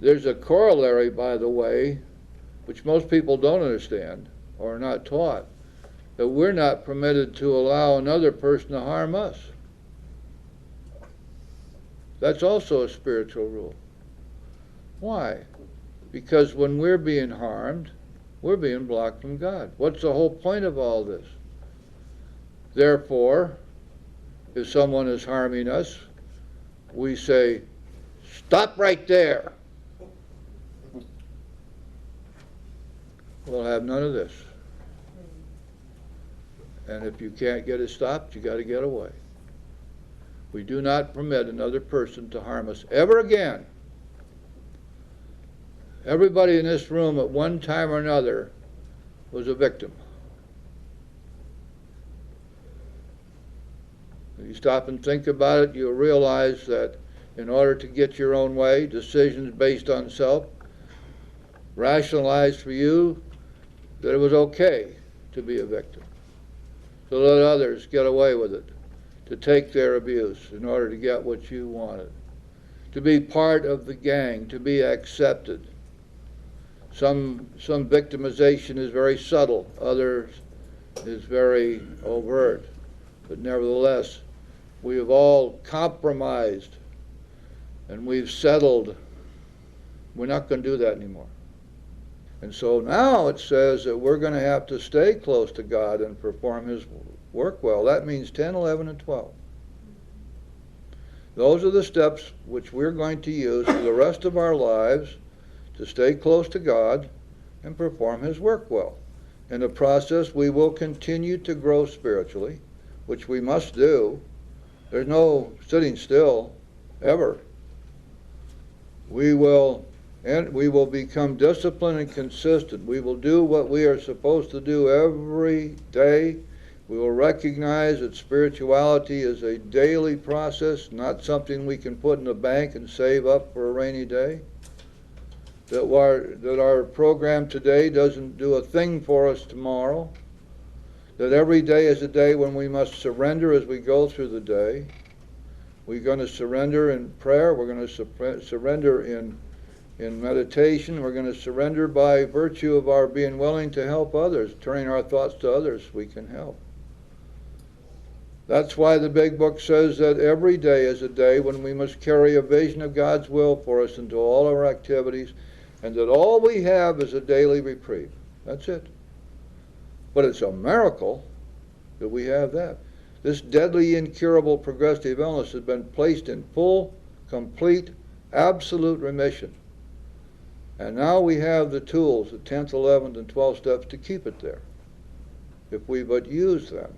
There's a corollary, by the way, which most people don't understand or are not taught, that we're not permitted to allow another person to harm us. That's also a spiritual rule. Why? Because when we're being harmed, we're being blocked from God. What's the whole point of all this? Therefore, if someone is harming us, we say, "Stop right there." We'll have none of this. And if you can't get it stopped, you got to get away. We do not permit another person to harm us ever again. Everybody in this room at one time or another was a victim. If you stop and think about it, you'll realize that in order to get your own way, decisions based on self, rationalize for you that it was okay to be a victim, to let others get away with it, to take their abuse in order to get what you wanted, to be part of the gang, to be accepted. Some victimization is very subtle, others is very overt, but nevertheless, we have all compromised and we've settled. We're not going to do that anymore. And so now it says that we're going to have to stay close to God and perform His work well. That means 10, 11, and 12. Those are the steps which we're going to use for the rest of our lives to stay close to God and perform His work well. In the process, we will continue to grow spiritually, which we must do. There's no sitting still, ever. We will become disciplined and consistent. We will do what we are supposed to do every day. We will recognize that spirituality is a daily process, not something we can put in the bank and save up for a rainy day. That our program today doesn't do a thing for us tomorrow. That every day is a day when we must surrender as we go through the day. We're going to surrender in prayer. We're going to surrender in meditation. We're going to surrender by virtue of our being willing to help others, turning our thoughts to others we can help. That's why the big book says that every day is a day when we must carry a vision of God's will for us into all our activities, and that all we have is a daily reprieve. That's it. But it's a miracle that we have that. This deadly, incurable, progressive illness has been placed in full, complete, absolute remission. And now we have the tools, the 10th, 11th, and 12th steps to keep it there, if we but use them.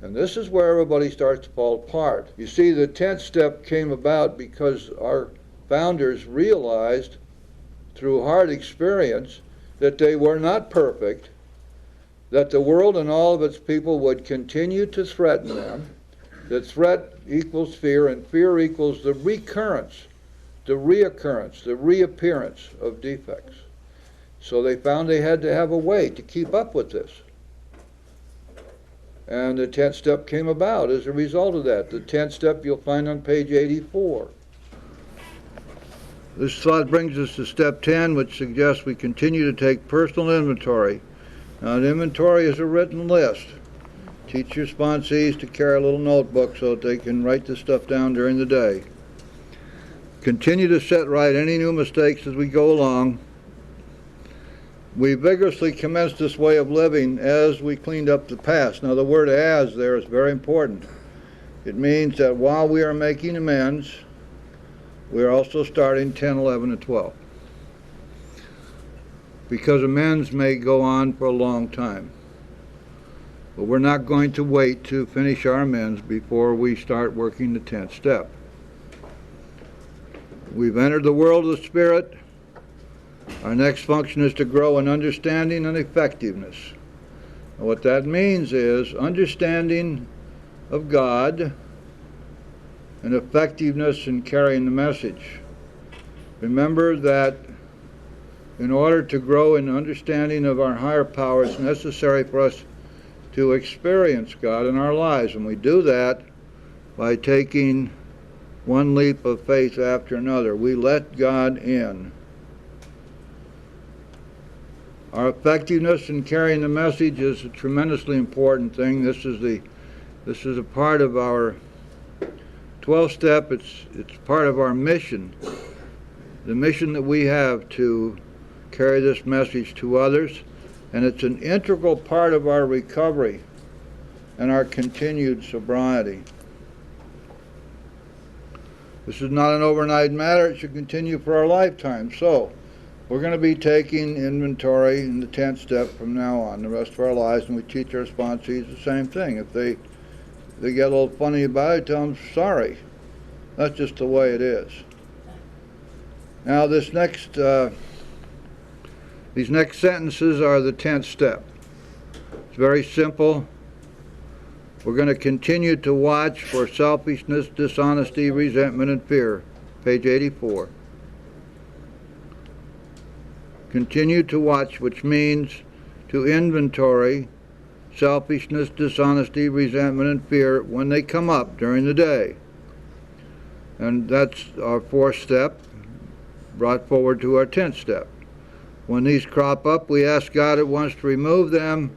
And this is where everybody starts to fall apart. You see, the 10th step came about because our founders realized through hard experience that they were not perfect, that the world and all of its people would continue to threaten them, that threat equals fear, and fear equals the recurrence, the reoccurrence, the reappearance of defects. So they found they had to have a way to keep up with this. And the 10th step came about as a result of that. The 10th step you'll find on page 84. This thought brings us to step 10, which suggests we continue to take personal inventory. Now, an inventory is a written list. Teach your sponsees to carry a little notebook so that they can write this stuff down during the day. Continue to set right any new mistakes as we go along. We vigorously commenced this way of living as we cleaned up the past. Now, the word "as" there is very important. It means that while we are making amends, we are also starting 10, 11, and 12. Because amends may go on for a long time. But we're not going to wait to finish our amends before we start working the 10th step. We've entered the world of the Spirit. Our next function is to grow in understanding and effectiveness. What that means is understanding of God and effectiveness in carrying the message. Remember that in order to grow in understanding of our higher power, it's necessary for us to experience God in our lives. And we do that by taking one leap of faith after another. We let God in. Our effectiveness in carrying the message is a tremendously important thing. This is a part of our 12-step. It's part of our mission. The mission that we have to carry this message to others, and it's an integral part of our recovery and our continued sobriety. This is not an overnight matter. It should continue for our lifetime. So we're going to be taking inventory in the 10th step from now on, the rest of our lives, and we teach our sponsees the same thing. If they get a little funny about it, tell them sorry. That's just the way it is. Now these next sentences are the 10th step. It's very simple. We're going to continue to watch for selfishness, dishonesty, resentment, and fear. Page 84. Continue to watch, which means to inventory selfishness, dishonesty, resentment, and fear when they come up during the day. And that's our 4th step, brought forward to our 10th step. When these crop up, we ask God at once to remove them.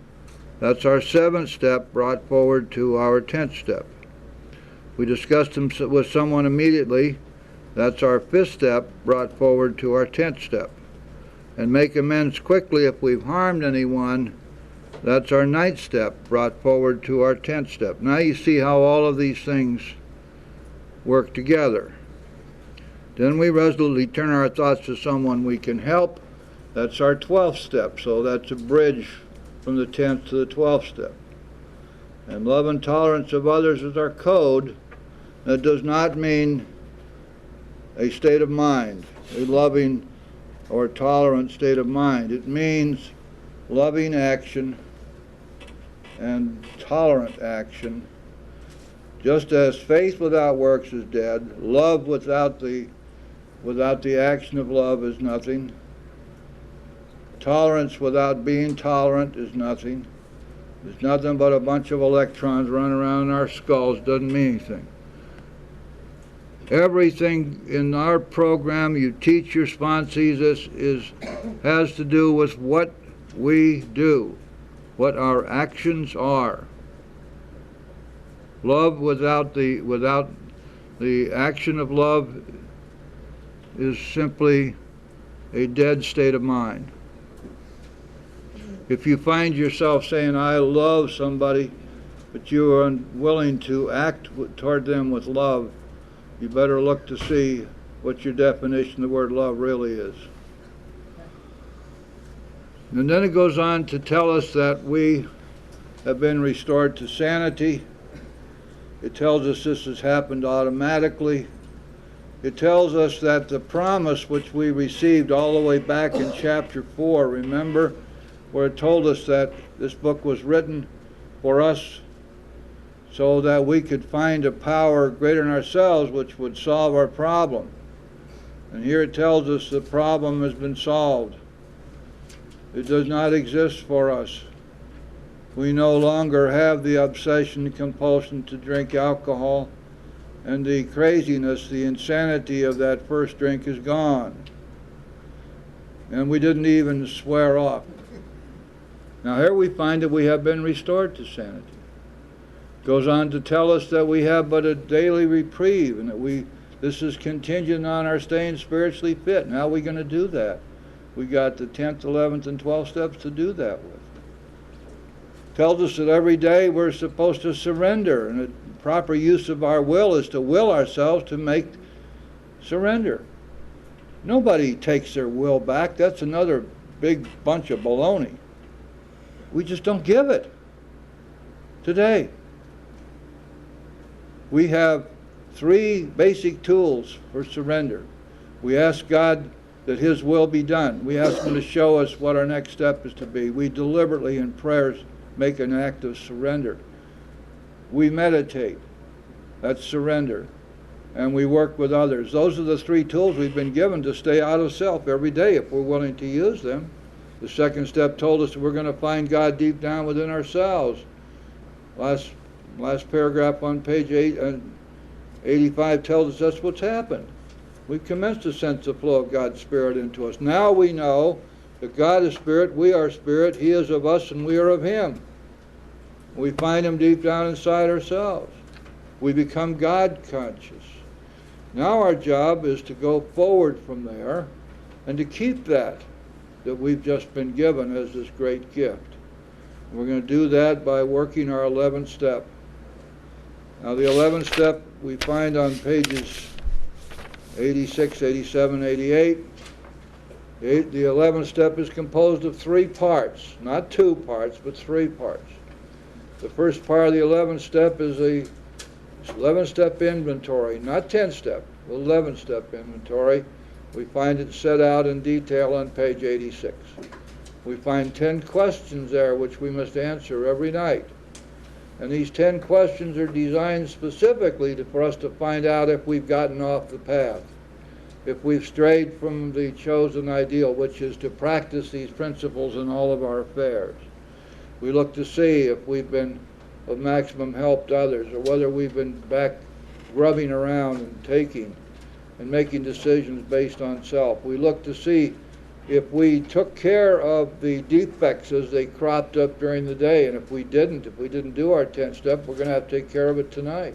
That's our 7th step, brought forward to our 10th step. We discuss them with someone immediately. That's our 5th step, brought forward to our 10th step. And make amends quickly if we've harmed anyone. That's our 9th step, brought forward to our 10th step. Now you see how all of these things work together. Then we resolutely turn our thoughts to someone we can help. That's our 12th step. So that's a bridge from the 10th to the 12th step. And love and tolerance of others is our code. That does not mean a state of mind, a loving or tolerant state of mind. It means loving action and tolerant action. Just as faith without works is dead, love without the action of love is nothing. Tolerance without being tolerant is nothing. It's nothing but a bunch of electrons running around in our skulls. Doesn't mean anything. Everything in our program you teach your sponsees has to do with what we do, what our actions are. Love without the action of love is simply a dead state of mind. If you find yourself saying, I love somebody, but you are unwilling to act toward them with love, you better look to see what your definition of the word love really is. And then it goes on to tell us that we have been restored to sanity. It tells us this has happened automatically. It tells us that the promise which we received all the way back in chapter 4, remember, where it told us that this book was written for us so that we could find a power greater than ourselves which would solve our problem. And here it tells us the problem has been solved. It does not exist for us. We no longer have the obsession and compulsion to drink alcohol, and the craziness, the insanity of that first drink is gone. And we didn't even swear off. Now here we find that we have been restored to sanity. It goes on to tell us that we have but a daily reprieve, and that this is contingent on our staying spiritually fit. And how are we going to do that? We got the 10th, 11th, and 12th steps to do that with. Tells us that every day we're supposed to surrender, and the proper use of our will is to will ourselves to make surrender. Nobody takes their will back. That's another big bunch of baloney. We just don't give it. Today, we have 3 basic tools for surrender. We ask God that His will be done. We ask Him to show us what our next step is to be. We deliberately in prayers make an act of surrender. We meditate. That's surrender. And we work with others. Those are the three tools we've been given to stay out of self every day if we're willing to use them. The second step told us we're going to find God deep down within ourselves. Last paragraph on page 85 tells us that's what's happened. We've commenced to sense the flow of God's Spirit into us. Now we know that God is Spirit, we are Spirit, He is of us and we are of Him. We find Him deep down inside ourselves. We become God conscious. Now our job is to go forward from there and to keep that we've just been given as this great gift. We're going to do that by working our 11th step. Now the 11th step we find on pages 86, 87, 88. The 11th step is composed of 3 parts, not 2 parts, but 3 parts. The first part of the 11th step is a 11-step inventory, not 10-step, 11-step inventory. We find it set out in detail on page 86. We find 10 questions there which we must answer every night. And these 10 questions are designed specifically for us to find out if we've gotten off the path, if we've strayed from the chosen ideal, which is to practice these principles in all of our affairs. We look to see if we've been of maximum help to others, or whether we've been back grubbing around and taking and making decisions based on self. We look to see if we took care of the defects as they cropped up during the day, and if we didn't do our 10th step, we're going to have to take care of it tonight.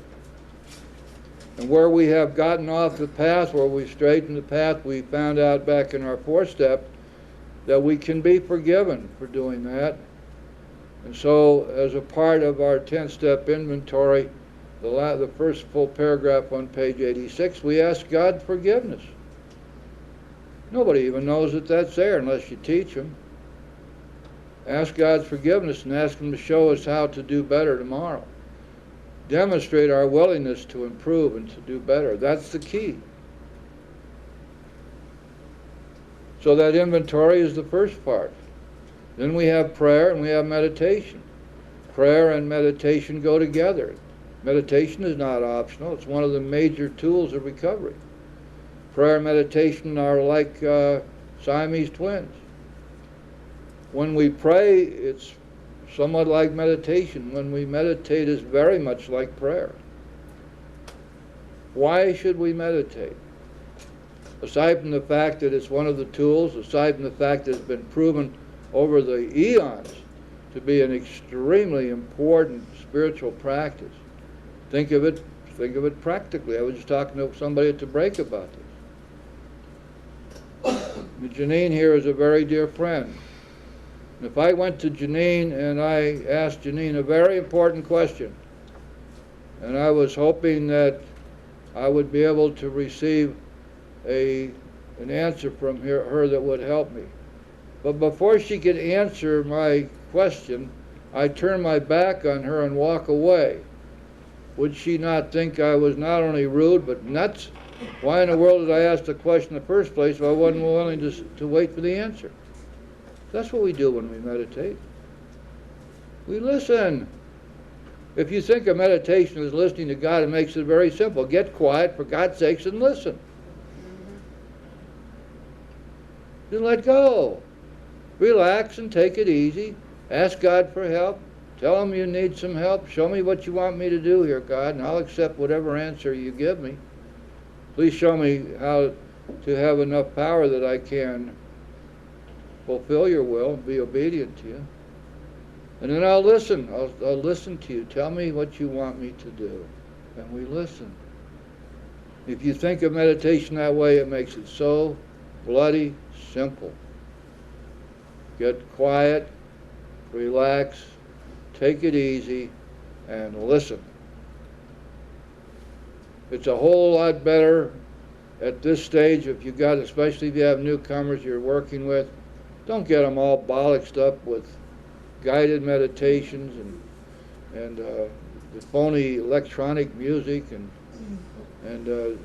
And where we have gotten off the path, where we've strayed from the path, we found out back in our 4th step that we can be forgiven for doing that. And so, as a part of our 10th step inventory, the first full paragraph on page 86, we ask God forgiveness. Nobody even knows that that's there unless you teach them. Ask God's forgiveness and ask Him to show us how to do better tomorrow. Demonstrate our willingness to improve and to do better. That's the key. So that inventory is the first part. Then we have prayer and we have meditation. Prayer and meditation go together. Meditation is not optional. It's one of the major tools of recovery. Prayer and meditation are like Siamese twins. When we pray, it's somewhat like meditation. When we meditate, it's very much like prayer. Why should we meditate? Aside from the fact that it's one of the tools, aside from the fact that it's been proven over the eons to be an extremely important spiritual practice. Think of it practically. I was just talking to somebody at the break about this. Janine here is a very dear friend. And if I went to Janine and I asked Janine a very important question, and I was hoping that I would be able to receive an answer from her that would help me. But before she could answer my question, I turn my back on her and walk away. Would she not think I was not only rude, but nuts? Why in the world did I ask the question in the first place if I wasn't willing to wait for the answer? That's what we do when we meditate. We listen. If you think of meditation as listening to God, it makes it very simple. Get quiet, for God's sakes, and listen. Then let go. Relax and take it easy. Ask God for help. Tell Him you need some help. Show me what you want me to do here, God, and I'll accept whatever answer you give me. Please show me how to have enough power that I can fulfill your will and be obedient to you. And then I'll listen. I'll listen to you. Tell me what you want me to do. And we listen. If you think of meditation that way, it makes it so bloody simple. Get quiet, relax, take it easy, and listen. It's a whole lot better at this stage especially if you have newcomers you're working with. Don't get them all bollocksed up with guided meditations and the phony electronic music and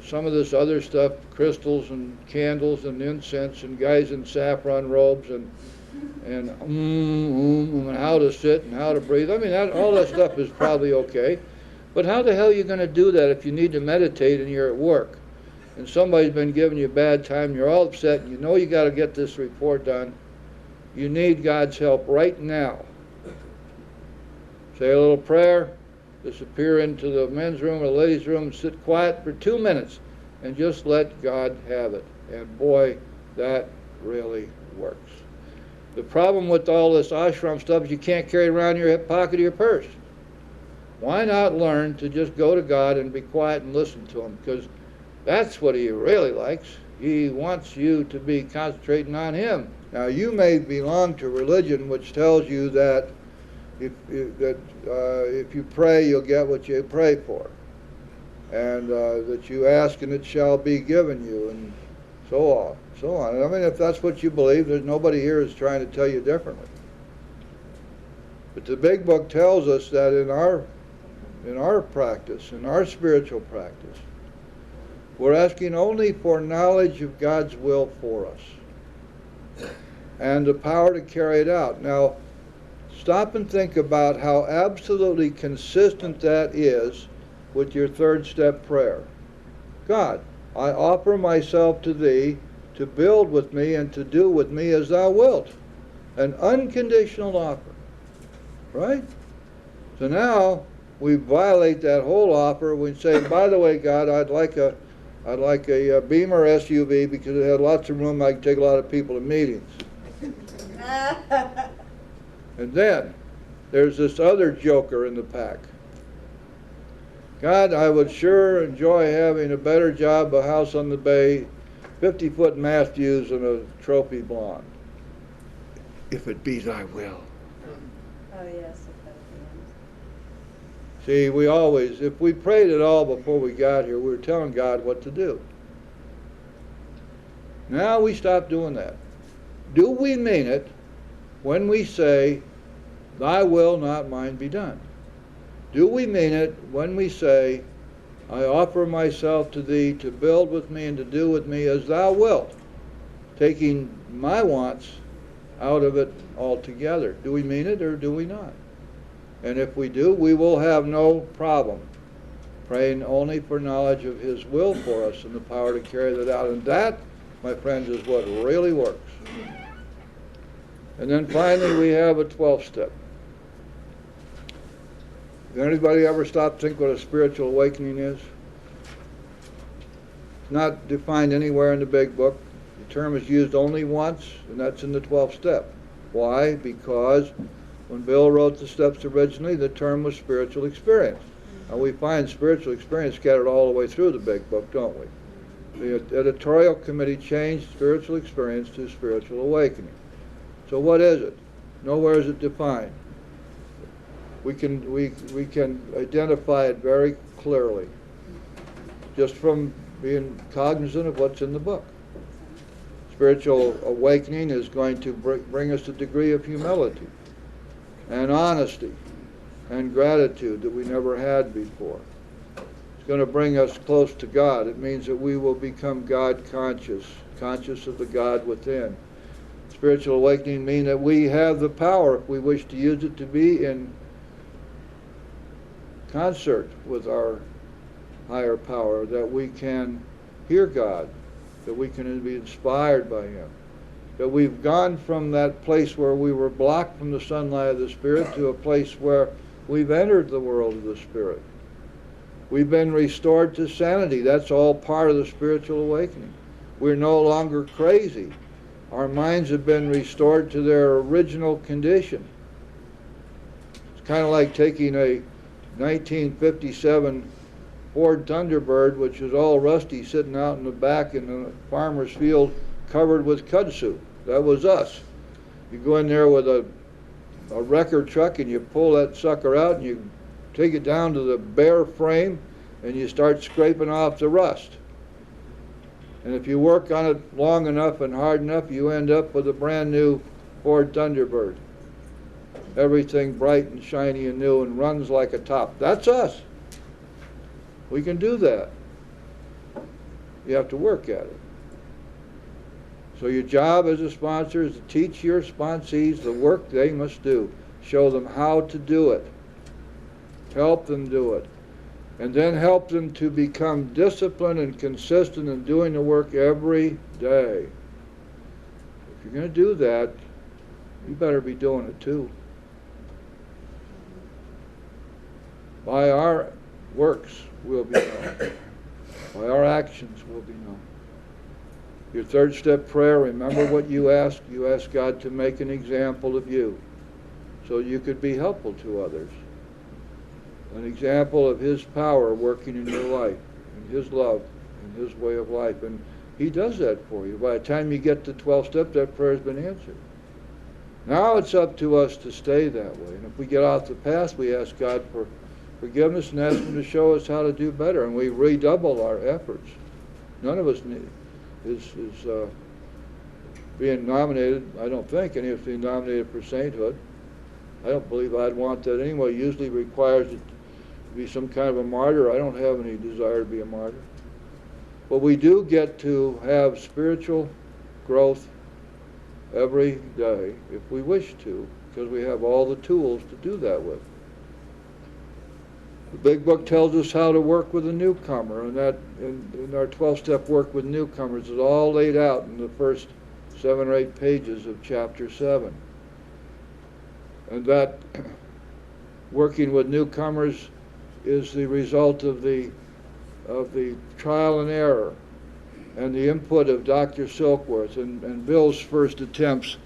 some of this other stuff, crystals and candles and incense and guys in saffron robes and and and how to sit and how to breathe. I mean, all that stuff is probably okay. But how the hell are you going to do that if you need to meditate and you're at work and somebody's been giving you a bad time, you're all upset, and you know you got to get this report done. You need God's help right now. Say a little prayer, disappear into the men's room or the ladies' room, sit quiet for 2 minutes, and just let God have it. And boy, that really works. The problem with all this ashram stuff is you can't carry it around in your hip pocket of your purse. Why not learn to just go to God and be quiet and listen to Him? Because that's what He really likes. He wants you to be concentrating on Him. Now, you may belong to religion which tells you that if you pray, you'll get what you pray for, and that you ask and it shall be given you, and so on, so on. I mean, if that's what you believe, there's nobody here is trying to tell you differently. But the Big Book tells us that in our practice, in our spiritual practice, we're asking only for knowledge of God's will for us and the power to carry it out. Now, stop and think about how absolutely consistent that is with your third step prayer. God, I offer myself to Thee to build with me and to do with me as Thou wilt. An unconditional offer. Right? So now we violate that whole offer. We say, by the way, God, I'd like a Beamer SUV because it had lots of room. I can take a lot of people to meetings. And then there's this other joker in the pack. God, I would sure enjoy having a better job, a house on the bay, 50-foot mast views, and a trophy blonde. If it be Thy will. Oh, yes. See, we always, if we prayed at all before we got here, we were telling God what to do. Now we stop doing that. Do we mean it when we say, Thy will, not mine, be done? Do we mean it when we say, I offer myself to Thee to build with me and to do with me as Thou wilt, taking my wants out of it altogether? Do we mean it or do we not? And if we do, we will have no problem praying only for knowledge of His will for us and the power to carry that out. And that, my friends, is what really works. And then finally, we have a 12th step. Has anybody ever stopped to think what a spiritual awakening is? It's not defined anywhere in the Big Book. The term is used only once, and that's in the 12th step. Why? Because when Bill wrote the steps originally, the term was spiritual experience. Now we find spiritual experience scattered all the way through the Big Book, don't we? The editorial committee changed spiritual experience to spiritual awakening. So what is it? Nowhere is it defined. We can identify it very clearly just from being cognizant of what's in the book. Spiritual awakening is going to bring us a degree of humility and honesty and gratitude that we never had before. It's going to bring us close to God. It means that we will become God conscious, conscious of the God within. Spiritual awakening means that we have the power, if we wish to use it, to be in concert with our higher power, that we can hear God, that we can be inspired by Him, that we've gone from that place where we were blocked from the sunlight of the Spirit to a place where we've entered the world of the Spirit. We've been restored to sanity. That's all part of the spiritual awakening. We're no longer crazy. Our minds have been restored to their original condition. It's kind of like taking a 1957 Ford Thunderbird, which is all rusty, sitting out in the back in the farmer's field covered with kudzu. That was us. You go in there with a wrecker truck and you pull that sucker out and you take it down to the bare frame and you start scraping off the rust. And if you work on it long enough and hard enough, you end up with a brand new Ford Thunderbird. Everything bright and shiny and new and runs like a top. That's us. We can do that. You have to work at it. So your job as a sponsor is to teach your sponsees the work they must do. Show them how to do it. Help them do it. And then help them to become disciplined and consistent in doing the work every day. If you're going to do that, you better be doing it too. By our works will be known. By our actions will be known. Your third step prayer, remember what you asked. You asked God to make an example of you so you could be helpful to others. An example of His power working in your life, and His love, and His way of life. And He does that for you. By the time you get to 12 steps, that prayer has been answered. Now it's up to us to stay that way. And if we get off the path, we ask God for forgiveness and ask Him to show us how to do better. And we redouble our efforts. None of us is being nominated, I don't think any of us being nominated for sainthood. I don't believe I'd want that anyway. It usually requires it to be some kind of a martyr. I don't have any desire to be a martyr. But we do get to have spiritual growth every day if we wish to, because we have all the tools to do that with. The Big Book tells us how to work with a newcomer, and that in our 12-step work with newcomers is all laid out in the first 7 or 8 pages of chapter 7. And that working with newcomers is the result of the trial and error and the input of Dr. Silkworth and Bill's first attempts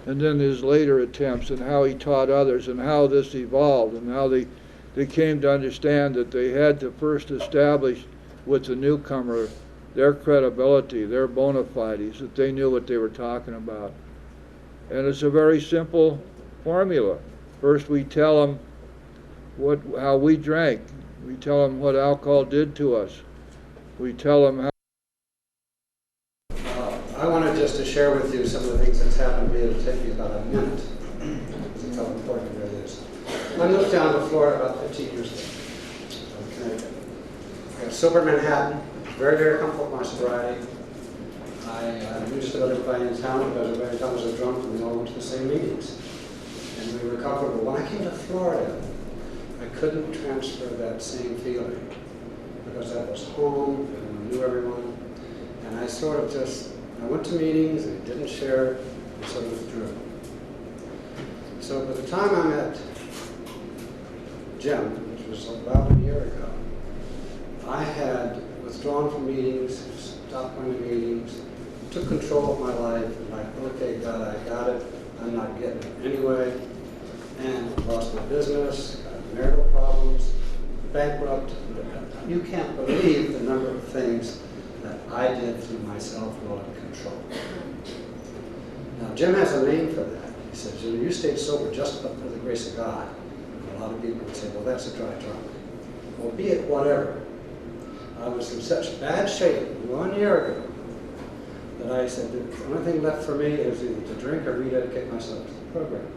and then his later attempts, and how he taught others and how this evolved and how they came to understand that they had to first establish with the newcomer their credibility, their bona fides, that they knew what they were talking about. And it's a very simple formula. First we tell them how we drank. We tell them what alcohol did to us. We tell them how... I wanted just to share with you some of the things that's happened to me. It'll take me about a minute. That's how important it really is. I moved down to Florida about 15 years ago, from Connecticut. I got sober in Manhattan, very, very comfortable with my sobriety. I used to live everybody in town because everybody in town was a drunk and we all went to the same meetings. And we were comfortable. When I came to Florida, I couldn't transfer that same feeling because I was home and I knew everyone. And I sort of just, I went to meetings and didn't share and sort of withdrew. So by the time I met Jim, which was about a year ago, I had withdrawn from meetings, stopped going to meetings, took control of my life, and like, okay, God, I got it, I'm not getting it anyway, and lost my business, got marital problems, bankrupt. You can't believe the number of things that I did through my self-will and control. Now, Jim has a name for that. He says, you stayed sober just for the grace of God. And a lot of people would say, well, that's a dry drunk. Well, be it whatever. I was in such bad shape 1 year ago that I said, the only thing left for me is either to drink or rededicate myself to the program.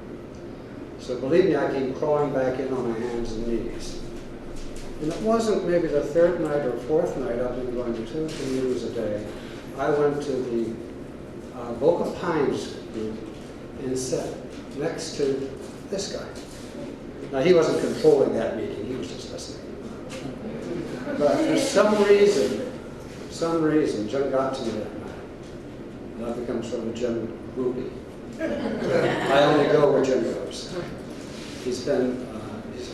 So believe me, I came crawling back in on my hands and knees. And it wasn't maybe the third night or fourth night, I've been going to 2 or 3 meetings a day. I went to the Boca Pines group and sat next to this guy. Now, he wasn't controlling that meeting, he was just listening. But for some reason, Jim got to me that night. And I've become sort of a Jim groupie. I only go where Jim goes. He's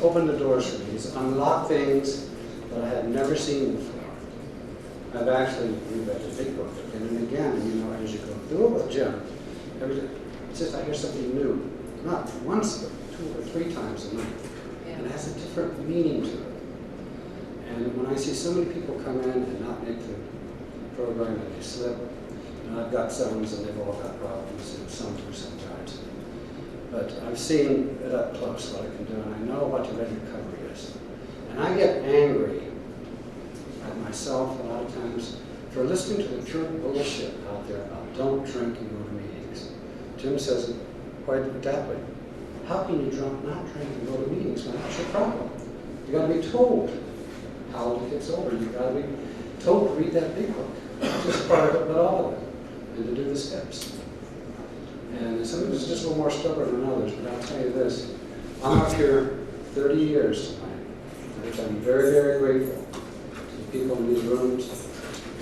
opened the doors for me. He's unlocked things that I had never seen before. I've actually reread the Big Book again and again, and you know, as you go through it with Jim, it's just I hear something new. Not once, but 2 or 3 times a night. Yeah. And it has a different meaning to it. And when I see so many people come in and not make the program and they slip, and I've got sons and they've all got problems, and some do sometimes. But I've seen it up close what I can do, and I know what the recovery is. And I get angry at myself a lot of times for listening to the pure bullshit out there about don't drink and go to meetings. Jim says it quite adaptly. How can you not drink and go to meetings when that's your problem? You got to be told how to get sober. You got to be told to read that Big Book. Not just part of it, but all of it. and to do the steps. And some of us are just a little more stubborn than others, but I'll tell you this, I'm up here 30 years tonight, which I'm very, very grateful to the people in these rooms,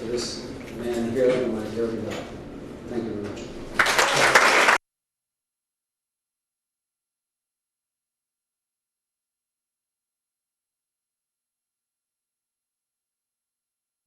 to this man here, and my dear God. Thank you very much.